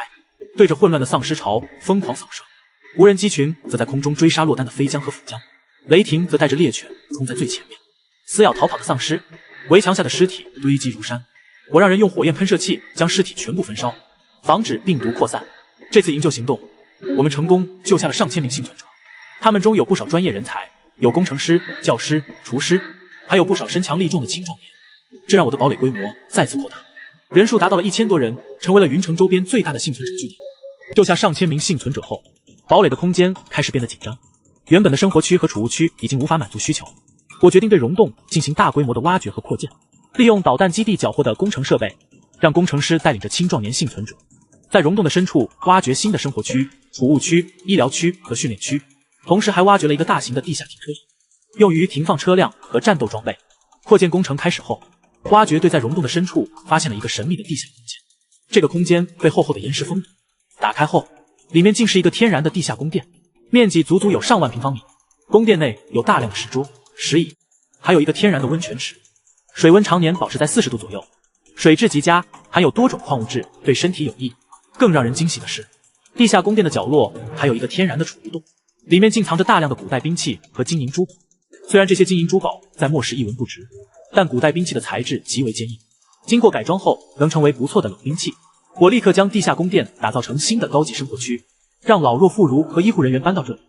Speaker 1: 对着混乱的丧尸巢疯狂扫射。无人机群则在空中追杀落单的飞将和辅将，雷霆则带着猎犬冲在最前面，撕咬逃跑的丧尸。围墙下的尸体堆积如山，我让人用火焰喷射器将尸体全部焚烧，防止病毒扩散。这次营救行动，我们成功救下了上千名幸存者，他们中有不少专业人才，有工程师、教师、厨师，还有不少身强力壮的青壮年。这让我的堡垒规模再次扩大，人数达到了1000多人，成为了云城周边最大的幸存者据点。救下上千名幸存者后，堡垒的空间开始变得紧张，原本的生活区和储物区已经无法满足需求。我决定对溶洞进行大规模的挖掘和扩建，利用导弹基地缴获的工程设备，让工程师带领着青壮年幸存者，在溶洞的深处挖掘新的生活区、储物区、医疗区和训练区，同时还挖掘了一个大型的地下停车场，用于停放车辆和战斗装备。扩建工程开始后，挖掘队在溶洞的深处发现了一个神秘的地下空间，这个空间被厚厚的岩石封堵，打开后，里面竟是一个天然的地下宫殿，面积足足有上万平方米。宫殿内有大量的石桌、石椅，还有一个天然的温泉池，水温常年保持在40度左右，水质极佳，含有多种矿物质，对身体有益。更让人惊喜的是，地下宫殿的角落还有一个天然的储物洞，里面竟藏着大量的古代兵器和金银珠宝。虽然这些金银珠宝在末世一文不值，但古代兵器的材质极为坚硬，经过改装后能成为不错的冷兵器。我立刻将地下宫殿打造成新的高级生活区，让老弱妇孺和医护人员搬到这里，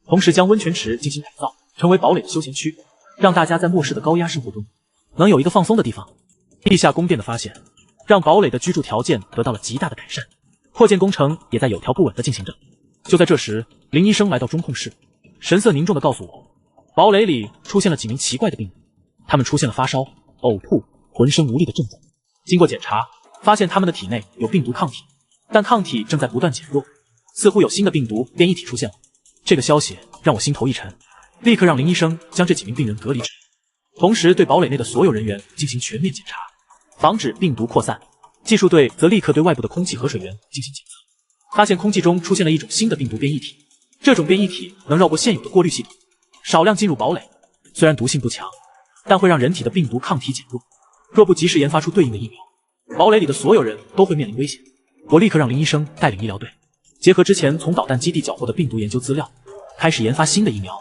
Speaker 1: 同时将温泉池进行改造，成为堡垒的休闲区，让大家在末世的高压生活中能有一个放松的地方。地下宫殿的发现让堡垒的居住条件得到了极大的改善，扩建工程也在有条不紊地进行着。就在这时，林医生来到中控室，神色凝重地告诉我，堡垒里出现了几名奇怪的病人，他们出现了发烧、呕吐、浑身无力的症状。经过检查，发现他们的体内有病毒抗体，但抗体正在不断减弱，似乎有新的病毒变异体出现了。这个消息让我心头一沉，立刻让林医生将这几名病人隔离治疗，同时对堡垒内的所有人员进行全面检查，防止病毒扩散。技术队则立刻对外部的空气和水源进行检测，发现空气中出现了一种新的病毒变异体，这种变异体能绕过现有的过滤系统，少量进入堡垒，虽然毒性不强，但会让人体的病毒抗体减弱，若不及时研发出对应的疫苗，堡垒里的所有人都会面临危险。我立刻让林医生带领医疗队，结合之前从导弹基地缴获的病毒研究资料，开始研发新的疫苗，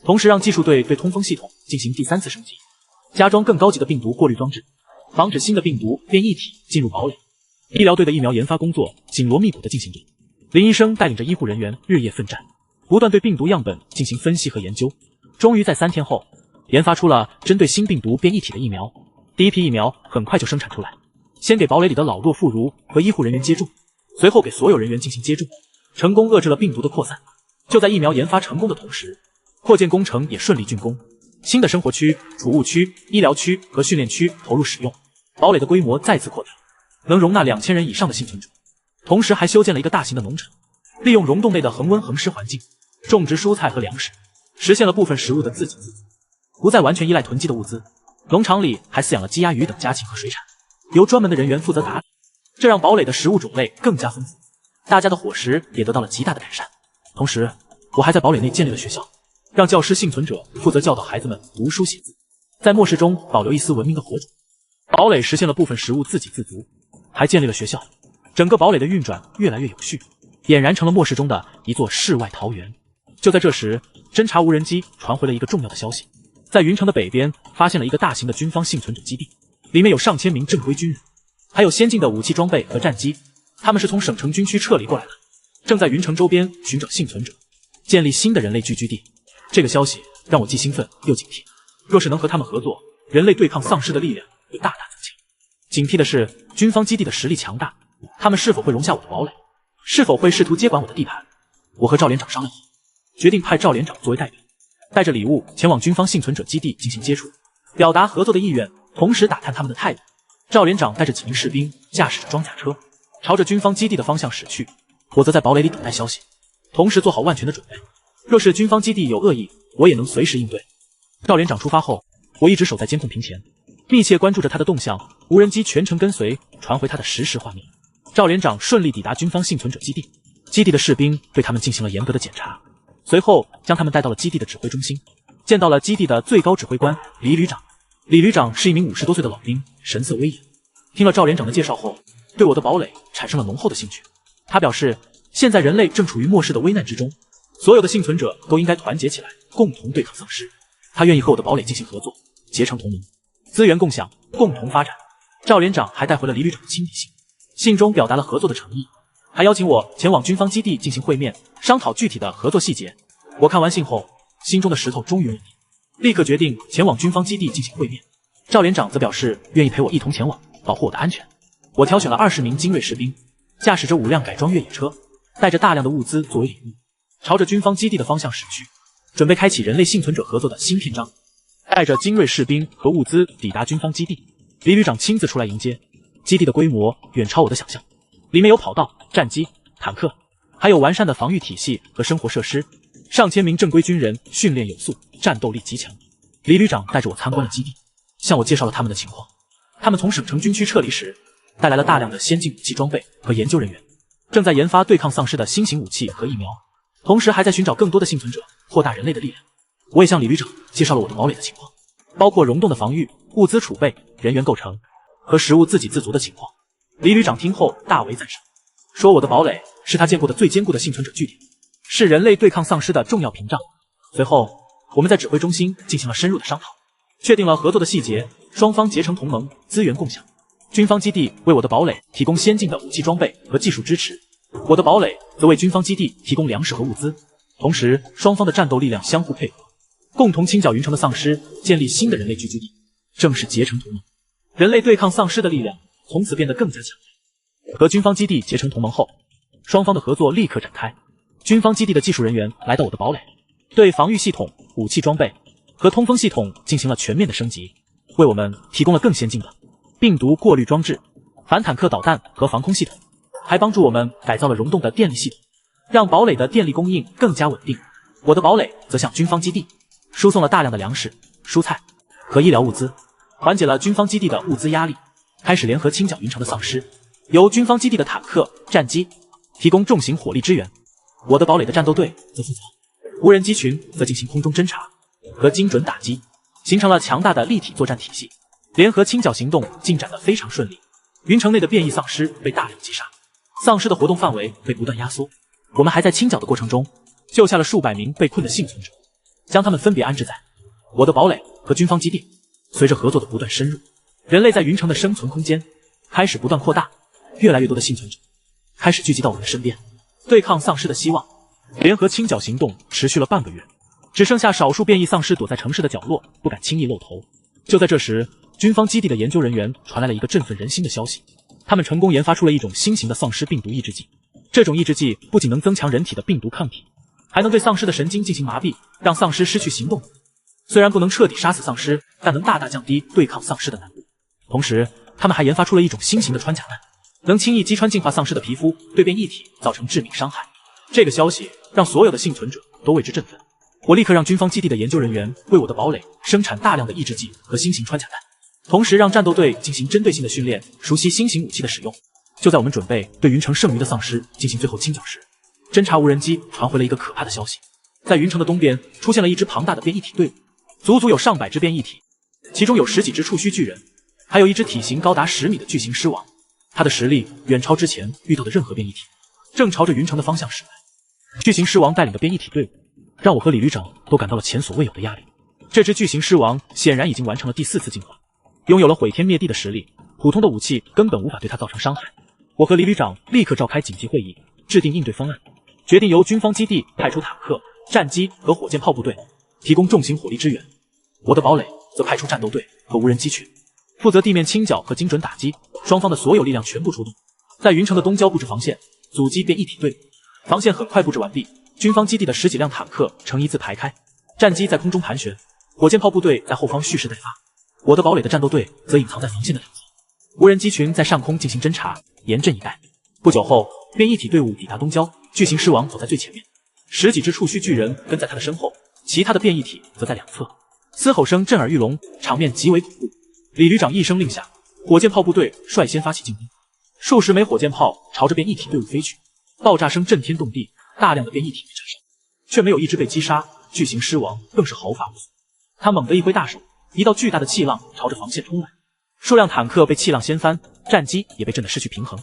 Speaker 1: 同时让技术队对通风系统进行第3次升级，加装更高级的病毒过滤装置，防止新的病毒变异体进入堡垒。医疗队的疫苗研发工作紧锣密鼓地进行着，林医生带领着医护人员日夜奋战，不断对病毒样本进行分析和研究，终于在3天后研发出了针对新病毒变异体的疫苗。第一批疫苗很快就生产出来，先给堡垒里的老弱妇孺和医护人员接种，随后给所有人员进行接种，成功遏制了病毒的扩散。就在疫苗研发成功的同时，扩建工程也顺利竣工，新的生活区、储物区、医疗区和训练区投入使用，堡垒的规模再次扩大，能容纳2000人以上的幸存者。同时还修建了一个大型的农场，利用溶洞内的恒温恒湿环境，种植蔬菜和粮食，实现了部分食物的自给自足，不再完全依赖囤积的物资。农场里还饲养了鸡鸭鱼等家禽和水产，由专门的人员负责打理，这让堡垒的食物种类更加丰富，大家的伙食也得到了极大的改善。同时，我还在堡垒内建立了学校，让教师幸存者负责教导孩子们读书写字，在末世中保留一丝文明的火种。堡垒实现了部分食物自给自足，还建立了学校，整个堡垒的运转越来越有序，俨然成了末世中的一座世外桃源。就在这时，侦察无人机传回了一个重要的消息，在云城的北边发现了一个大型的军方幸存者基地，里面有上千名正规军人，还有先进的武器装备和战机，他们是从省城军区撤离过来的，正在云城周边寻找幸存者，建立新的人类聚居地。这个消息让我既兴奋又警惕，若是能和他们合作，人类对抗丧尸的力量会大大增强。警惕的是，军方基地的实力强大，他们是否会容下我的堡垒，是否会试图接管我的地盘。我和赵连长商量后，决定派赵连长作为代表，带着礼物前往军方幸存者基地进行接触，表达合作的意愿，同时打探他们的态度。赵连长带着几名士兵，驾驶着装甲车，朝着军方基地的方向驶去。我则在堡垒里等待消息，同时做好万全的准备。若是军方基地有恶意，我也能随时应对。赵连长出发后，我一直守在监控屏前，密切关注着他的动向，无人机全程跟随，传回他的实时画面。赵连长顺利抵达军方幸存者基地，基地的士兵对他们进行了严格的检查，随后将他们带到了基地的指挥中心，见到了基地的最高指挥官李旅长。李旅长是一名50多岁的老兵，神色威严。听了赵连长的介绍后，对我的堡垒产生了浓厚的兴趣。他表示，现在人类正处于末世的危难之中，所有的幸存者都应该团结起来，共同对抗丧尸。他愿意和我的堡垒进行合作，结成同盟，资源共享，共同发展。赵连长还带回了李旅长的亲笔信，信中表达了合作的诚意，还邀请我前往军方基地进行会面，商讨具体的合作细节。我看完信后，心中的石头终于稳定，立刻决定前往军方基地进行会面。赵连长则表示愿意陪我一同前往，保护我的安全。我挑选了20名精锐士兵，驾驶着5辆改装越野车，带着大量的物资作为礼物，朝着军方基地的方向驶去，准备开启人类幸存者合作的新篇章。带着精锐士兵和物资抵达军方基地，李旅长亲自出来迎接。基地的规模远超我的想象，里面有跑道、战机、坦克，还有完善的防御体系和生活设施。上千名正规军人训练有素，战斗力极强。李旅长带着我参观了基地，向我介绍了他们的情况。他们从省城军区撤离时，带来了大量的先进武器装备和研究人员，正在研发对抗丧尸的新型武器和疫苗，同时还在寻找更多的幸存者，扩大人类的力量。我也向李旅长介绍了我的堡垒的情况，包括溶洞的防御、物资储备、人员构成和食物自给自足的情况。李旅长听后大为赞赏，说我的堡垒是他见过的最坚固的幸存者据点，是人类对抗丧尸的重要屏障。随后，我们在指挥中心进行了深入的商讨，确定了合作的细节，双方结成同盟，资源共享。军方基地为我的堡垒提供先进的武器装备和技术支持，我的堡垒则为军方基地提供粮食和物资。同时，双方的战斗力量相互配合，共同清剿云城的丧尸，建立新的人类聚居地，正式结成同盟。人类对抗丧尸的力量从此变得更加强大。和军方基地结成同盟后，双方的合作立刻展开。军方基地的技术人员来到我的堡垒，对防御系统、武器装备和通风系统进行了全面的升级，为我们提供了更先进的病毒过滤装置、反坦克导弹和防空系统，还帮助我们改造了溶洞的电力系统，让堡垒的电力供应更加稳定。我的堡垒则向军方基地输送了大量的粮食、蔬菜和医疗物资，缓解了军方基地的物资压力，开始联合清剿云城的丧尸。由军方基地的坦克、战机提供重型火力支援，我的堡垒的战斗队则负责无人机群，则进行空中侦察和精准打击，形成了强大的立体作战体系。联合清剿行动进展得非常顺利，云城内的变异丧尸被大量击杀，丧尸的活动范围被不断压缩。我们还在清剿的过程中救下了数百名被困的幸存者，将他们分别安置在我的堡垒和军方基地。随着合作的不断深入，人类在云城的生存空间开始不断扩大，越来越多的幸存者开始聚集到我们的身边。对抗丧尸的希望联合清剿行动持续了半个月，只剩下少数变异丧尸躲在城市的角落，不敢轻易露头。就在这时，军方基地的研究人员传来了一个振奋人心的消息，他们成功研发出了一种新型的丧尸病毒抑制剂。这种抑制剂不仅能增强人体的病毒抗体，还能对丧尸的神经进行麻痹，让丧尸失去行动能力。虽然不能彻底杀死丧尸，但能大大降低对抗丧尸的难度。同时，他们还研发出了一种新型的穿甲弹，能轻易击穿净化丧尸的皮肤，对变异体造成致命伤害。这个消息让所有的幸存者都为之振奋。我立刻让军方基地的研究人员为我的堡垒生产大量的抑制剂和新型穿甲弹，同时让战斗队进行针对性的训练，熟悉新型武器的使用。就在我们准备对云城剩余的丧尸进行最后清剿时，侦察无人机传回了一个可怕的消息，在云城的东边出现了一支庞大的变异体队伍，足足有上百只变异体，其中有10几只触须巨人，还有一只体型高达10米的巨型狮王。它的实力远超之前遇到的任何变异体，正朝着云城的方向驶来。巨型狮王带领的变异体队伍让我和李旅长都感到了前所未有的压力。这只巨型狮王显然已经完成了第4次进化，拥有了毁天灭地的实力，普通的武器根本无法对它造成伤害。我和李旅长立刻召开紧急会议，制定应对方案，决定由军方基地派出坦克、战机和火箭炮部队，提供重型火力支援。我的堡垒则派出战斗队和无人机群，负责地面清剿和精准打击。双方的所有力量全部出动，在云城的东郊布置防线，阻击变异体队伍。防线很快布置完毕，军方基地的10几辆坦克呈一字排开，战机在空中盘旋，火箭炮部队在后方蓄势待发。我的堡垒的战斗队则隐藏在防线的两侧，无人机群在上空进行侦察，严阵以待。不久后，变异体队伍抵达东郊，巨型狮王走在最前面，10几只触须巨人跟在他的身后，其他的变异体则在两侧。嘶吼声震耳欲聋，场面极为恐怖。李旅长一声令下，火箭炮部队率先发起进攻，数十枚火箭炮朝着变异体队伍飞去，爆炸声震天动地，大量的变异体被炸伤，却没有一只被击杀。巨型狮王更是毫发无损，他猛地一挥大手，一道巨大的气浪朝着防线冲来，数辆坦克被气浪掀翻，战机也被震得失去平衡。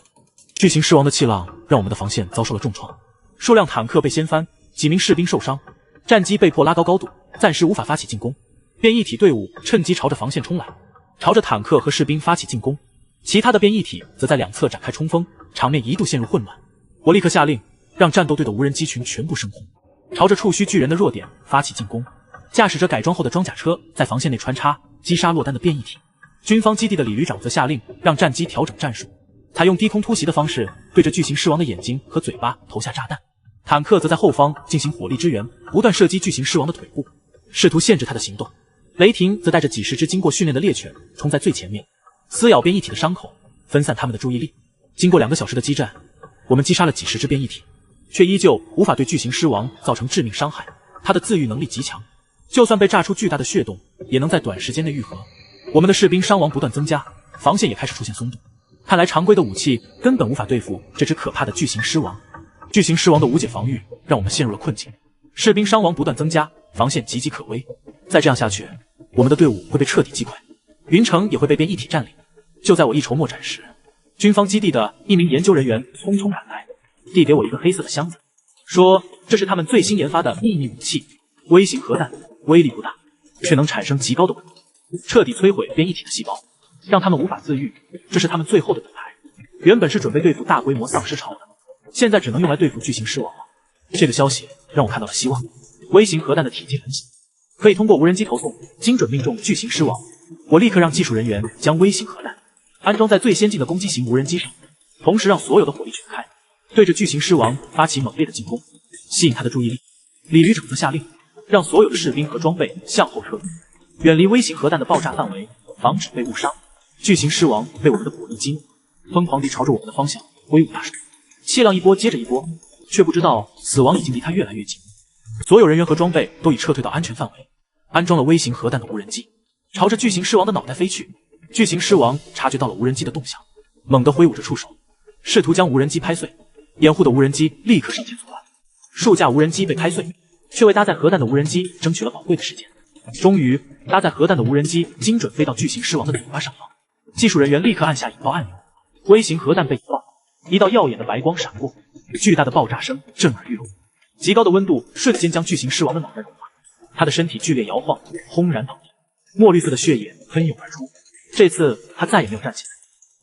Speaker 1: 巨型狮王的气浪让我们的防线遭受了重创，数辆坦克被掀翻，几名士兵受伤，战机被迫拉高高度，暂时无法发起进攻。变异体队伍趁机朝着防线冲来，朝着坦克和士兵发起进攻，其他的变异体则在两侧展开冲锋，场面一度陷入混乱。我立刻下令，让战斗队的无人机群全部升空，朝着触须巨人的弱点发起进攻，驾驶着改装后的装甲车在防线内穿插，击杀落单的变异体。军方基地的李旅长则下令让战机调整战术，采用低空突袭的方式对着巨型狮王的眼睛和嘴巴投下炸弹，坦克则在后方进行火力支援，不断射击巨型狮王的腿部，试图限制他的行动。雷霆则带着几十只经过训练的猎犬冲在最前面，撕咬变异体的伤口，分散他们的注意力。经过2个小时的激战，我们击杀了几十只变异体，却依旧无法对巨型狮王造成致命伤害。他的自愈能力极强，就算被炸出巨大的血洞，也能在短时间内愈合。我们的士兵伤亡不断增加，防线也开始出现松动。看来常规的武器根本无法对付这只可怕的巨型狮王。巨型狮王的无解防御让我们陷入了困境，士兵伤亡不断增加，防线岌岌可危。再这样下去，我们的队伍会被彻底击溃，云城也会被变异体占领。就在我一筹莫展时，军方基地的一名研究人员匆匆赶来，递给我一个黑色的箱子，说这是他们最新研发的秘密武器——微型核弹，威力不大，却能产生极高的温度，彻底摧毁变异体的细胞，让他们无法自愈。这是他们最后的盾牌，原本是准备对付大规模丧尸潮的，现在只能用来对付巨型狮王了。这个消息让我看到了希望。微型核弹的体积很小，可以通过无人机投送精准命中巨型狮王。我立刻让技术人员将微型核弹安装在最先进的攻击型无人机上，同时让所有的火力全开，对着巨型狮王发起猛烈的进攻，吸引他的注意力。李旅长则下令让所有的士兵和装备向后撤，远离微型核弹的爆炸范围，防止被误伤。巨型狮王被我们的火力激怒，疯狂地朝着我们的方向挥舞大手，气浪一波接着一波，却不知道死亡已经离他越来越近。所有人员和装备都已撤退到安全范围，安装了微型核弹的无人机朝着巨型狮王的脑袋飞去。巨型狮王察觉到了无人机的动向，猛地挥舞着触手，试图将无人机拍碎。掩护的无人机立刻上前阻断，数架无人机被拍碎，却为搭载核弹的无人机争取了宝贵的时间。终于，搭载核弹的无人机精准飞到巨型狮王的嘴巴上方，技术人员立刻按下引爆按钮，微型核弹被引爆，一道耀眼的白光闪过，巨大的爆炸声震耳欲聋，极高的温度瞬间将巨型狮王的脑袋融化，他的身体剧烈摇晃，轰然倒地，墨绿色的血液喷涌而出。这次他再也没有站起来，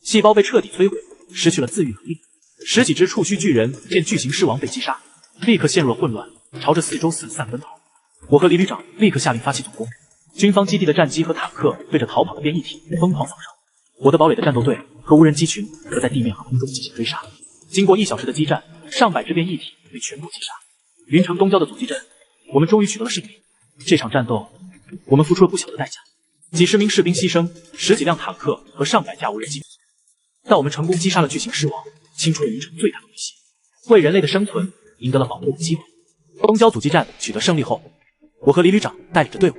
Speaker 1: 细胞被彻底摧毁，失去了自愈能力。10几只触须巨人见巨型狮王被击杀，立刻陷入了混乱，朝着四周四散奔逃。我和李旅长立刻下令发起总攻，军方基地的战机和坦克对着逃跑的变异体疯狂扫射，我的堡垒的战斗队和无人机群则在地面和空中进行追杀。经过1小时的激战，上百只变异体被全部击杀。云城东郊的阻击阵，我们终于取得了胜利。这场战斗，我们付出了不小的代价，几十名士兵牺牲，10几辆坦克和上百架无人机，但我们成功击杀了巨型狮王，清除了云城最大的威胁，为人类的生存赢得了宝贵的机会。东郊阻击战取得胜利后，我和李旅长带领着队伍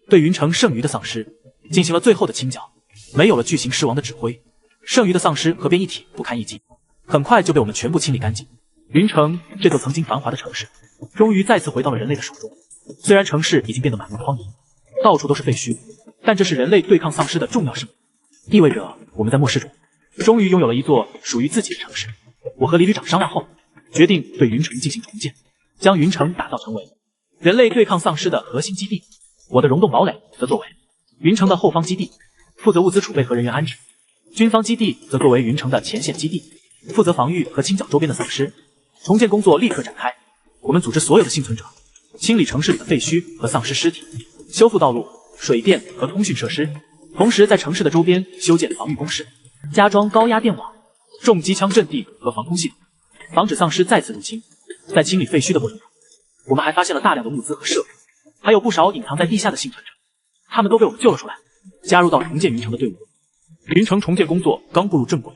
Speaker 1: 对云城剩余的丧尸进行了最后的清剿。没有了巨型狮王的指挥，剩余的丧尸和变异体不堪一击，很快就被我们全部清理干净。云城这座曾经繁华的城市，终于再次回到了人类的手中。虽然城市已经变得满目疮痍，到处都是废墟，但这是人类对抗丧尸的重要胜利，意味着我们在末世中终于拥有了一座属于自己的城市。我和李旅长商量后，决定对云城进行重建，将云城打造成为人类对抗丧尸的核心基地。我的溶洞堡垒则作为云城的后方基地，负责物资储备和人员安置；军方基地则作为云城的前线基地，负责防御和清剿周边的丧尸。重建工作立刻展开，我们组织所有的幸存者，清理城市里的废墟和丧尸尸体，修复道路、水电和通讯设施，同时在城市的周边修建防御工事，加装高压电网、重机枪阵地和防空系统，防止丧尸再次入侵。在清理废墟的过程中，我们还发现了大量的物资和设备，还有不少隐藏在地下的幸存者，他们都被我们救了出来。加入到重建云城的队伍。云城重建工作刚步入正轨，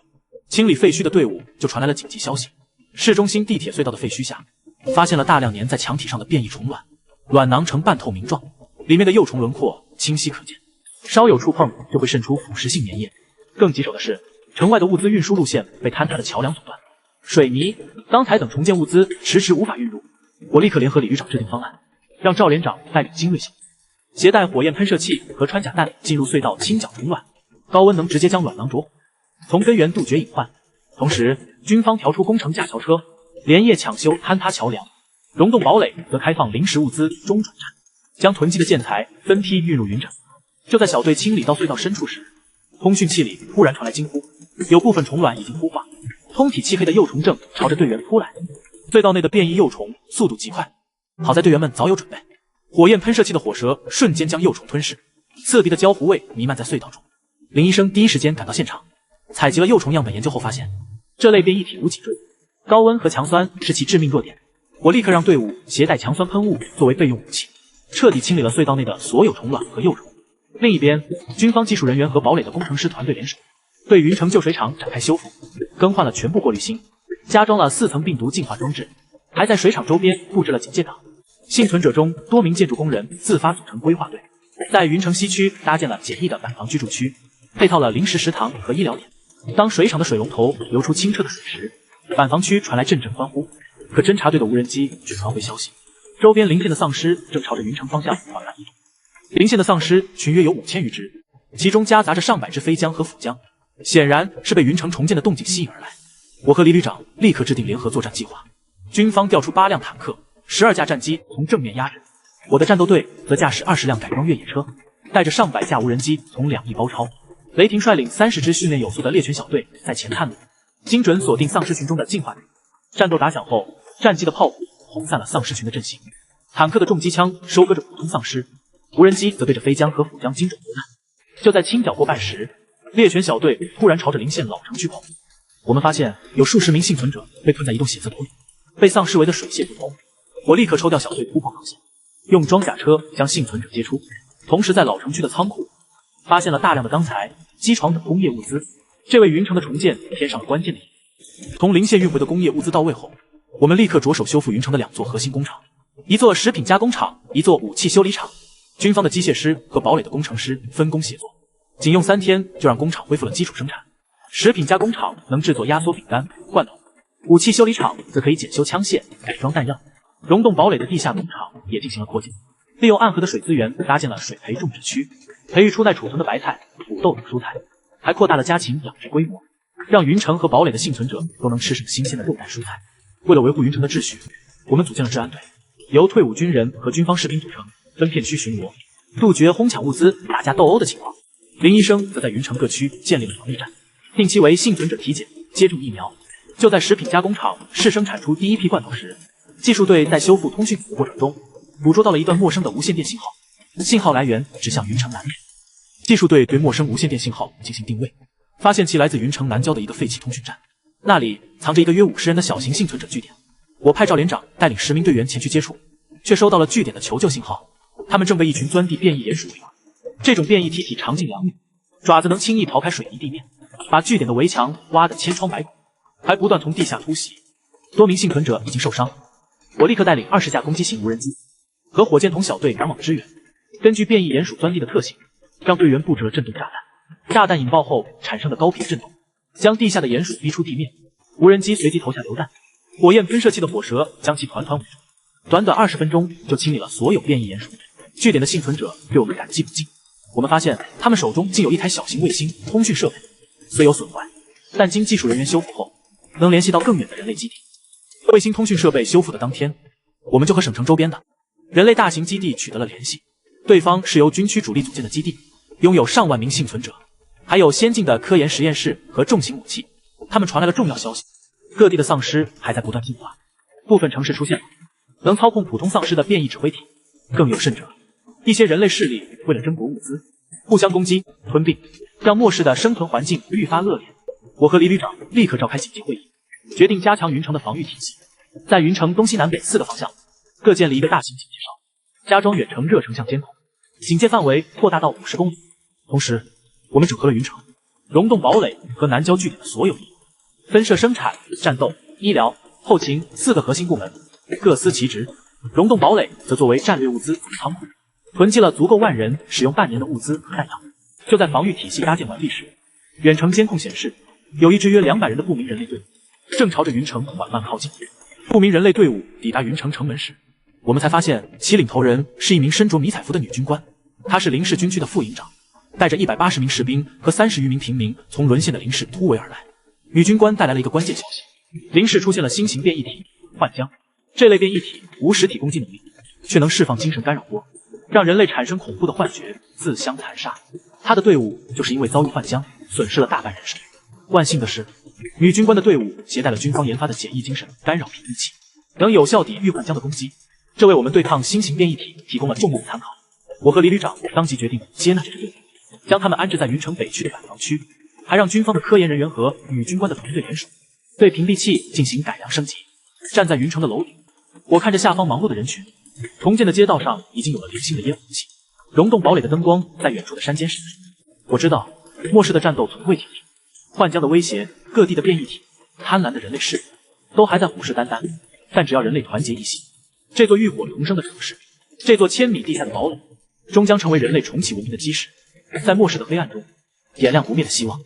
Speaker 1: 清理废墟的队伍就传来了紧急消息：市中心地铁隧道的废墟下，发现了大量粘在墙体上的变异虫卵，卵囊呈半透明状，里面的幼虫轮廓清晰可见，稍有触碰就会渗出腐蚀性粘液。更棘手的是，城外的物资运输路线被坍塌的桥梁阻断，水泥、钢材等重建物资迟迟无法运入。我立刻联合李旅长制定方案，让赵连长带领精锐型携带火焰喷射器和穿甲弹进入隧道清剿虫卵，高温能直接将卵囊着火，从根源杜绝隐患。同时，军方调出工程架桥车，连夜抢修坍塌桥梁。溶洞堡垒则开放临时物资中转站，将囤积的建材分批运入云城。就在小队清理到隧道深处时，通讯器里突然传来惊呼，有部分虫卵已经孵化，通体漆黑的幼虫正朝着队员扑来。隧道内的变异幼虫速度极快，好在队员们早有准备，火焰喷射器的火舌瞬间将幼虫吞噬，刺鼻的焦糊味弥漫在隧道中。林医生第一时间赶到现场，采集了幼虫样本研究后发现，这类变异体无脊椎，高温和强酸是其致命弱点。我立刻让队伍携带强酸喷雾作为备用武器，彻底清理了隧道内的所有虫卵和幼虫。另一边，军方技术人员和堡垒的工程师团队联手，对云城旧水厂展开修复，更换了全部过滤芯，加装了4层病毒净化装置，还在水厂周边布置了警戒岗。幸存者中多名建筑工人自发组成规划队，在云城西区搭建了简易的板房居住区，配套了临时食堂和医疗点。当水厂的水龙头流出清澈的水时，板房区传来阵阵欢呼。可侦察队的无人机却传回消息，周边邻县的丧尸正朝着云城方向缓慢移动。邻县的丧尸群约有5000余只，其中夹杂着上百只飞僵和腐僵，显然是被云城重建的动静吸引而来。我和李旅长立刻制定联合作战计划，军方调出8辆坦克、12架战机从正面压阵，我的战斗队则驾驶20辆改装越野车，带着上百架无人机从两翼包抄。雷霆率领30支训练有素的猎犬小队在前探路，精准锁定丧尸群中的进化点。战斗打响后，战机的炮火轰散了丧尸群的阵型，坦克的重机枪收割着普通丧尸，无人机则对着飞僵和腐僵精准投弹。就在清剿过半时，猎犬小队突然朝着邻县老城区跑。我们发现有数十名幸存者被困在一栋写字楼里，被丧尸围得水泄不通。我立刻抽调小队突破防线，用装甲车将幸存者接出，同时在老城区的仓库发现了大量的钢材、机床等工业物资，这为云城的重建添上了关键的一步。从邻县运回的工业物资到位后，我们立刻着手修复云城的2座核心工厂，一座食品加工厂，一座武器修理厂。军方的机械师和堡垒的工程师分工协作，仅用3天就让工厂恢复了基础生产。食品加工厂能制作压缩饼干、罐头，武器修理厂则可以检修枪械、改装弹药。溶洞堡垒的地下农场也进行了扩建，利用暗河的水资源搭建了水培种植区，培育出待储存的白菜、土豆等蔬菜，还扩大了家禽养殖规模，让云城和堡垒的幸存者都能吃上新鲜的肉蛋蔬菜。为了维护云城的秩序，我们组建了治安队，由退伍军人和军方士兵组成，分片区巡逻，杜绝哄抢物资、打架斗殴的情况。林医生则在云城各区建立了防疫站，定期为幸存者体检、接种疫苗。就在食品加工厂试生产出第一批罐头时，技术队在修复通讯组的过程中，捕捉到了一段陌生的无线电信号，信号来源指向云城南面。技术队对陌生无线电信号进行定位，发现其来自云城南郊的一个废弃通讯站，那里藏着一个约50人的小型幸存者据点。我派赵连长带领10名队员前去接触，却收到了据点的求救信号，他们正被一群钻地变异鼹鼠围攻。这种变异体体长近2米，爪子能轻易刨开水泥地面，把据点的围墙挖得千疮百孔，还不断从地下突袭。多名幸存者已经受伤，我立刻带领20架攻击型无人机和火箭筒小队赶往支援。根据变异鼹鼠钻地的特性，让队员布置了震动炸弹。炸弹引爆后产生的高频震动，将地下的鼹鼠逼出地面。无人机随即投下榴弹，火焰喷射器的火舌将其团团围住。短短20分钟就清理了所有变异鼹鼠。据点的幸存者对我们感激不尽。我们发现他们手中竟有一台小型卫星通讯设备，虽有损坏，但经技术人员修复后，能联系到更远的人类基地。卫星通讯设备修复的当天，我们就和省城周边的人类大型基地取得了联系。对方是由军区主力组建的基地，拥有上万名幸存者，还有先进的科研实验室和重型武器。他们传来了重要消息，各地的丧尸还在不断进化，部分城市出现了能操控普通丧尸的变异指挥体。更有甚者，一些人类势力为了争夺物资，互相攻击、吞并，让末世的生存环境愈发恶劣。我和李旅长立刻召开紧急会议，决定加强云城的防御体系。在云城东西南北4个方向各建立一个大型警戒哨，加装远程热成像监控，警戒范围扩大到50公里。同时，我们整合了云城、溶洞堡垒和南郊据点的所有业务，分设生产、战斗、医疗、后勤4个核心部门，各司其职。溶洞堡垒则作为战略物资仓库，囤积了足够万人使用半年的物资和弹药。就在防御体系搭建完毕时，远程监控显示，有一支约200人的不明人类队伍正朝着云城缓慢靠近。不明人类队伍抵达云城城门时，我们才发现其领头人是一名身着迷彩服的女军官，她是林氏军区的副营长，带着180名士兵和30余名平民从沦陷的林氏突围而来。女军官带来了一个关键消息：林氏出现了新型变异体幻浆。这类变异体无实体攻击能力，却能释放精神干扰波，让人类产生恐怖的幻觉，自相残杀。他的队伍就是因为遭遇幻浆，损失了大半人手。万幸的是，女军官的队伍携带了军方研发的简易精神干扰屏蔽器，能有效抵御幻浆的攻击，这为我们对抗新型变异体提供了重要的参考。我和李旅长当即决定接纳这支队伍，将他们安置在云城北区的板房区，还让军方的科研人员和女军官的团队联手，对屏蔽器进行改良升级。站在云城的楼顶，我看着下方忙碌的人群，重建的街道上已经有了零星的烟雾气，溶洞堡垒的灯光在远处的山间闪烁。我知道末世的战斗从未停止，幻浆的威胁、各地的变异体、贪婪的人类势力，都还在虎视眈眈。但只要人类团结一心，这座浴火重生的城市，这座1000米地下的堡垒，终将成为人类重启文明的基石，在末世的黑暗中点亮不灭的希望。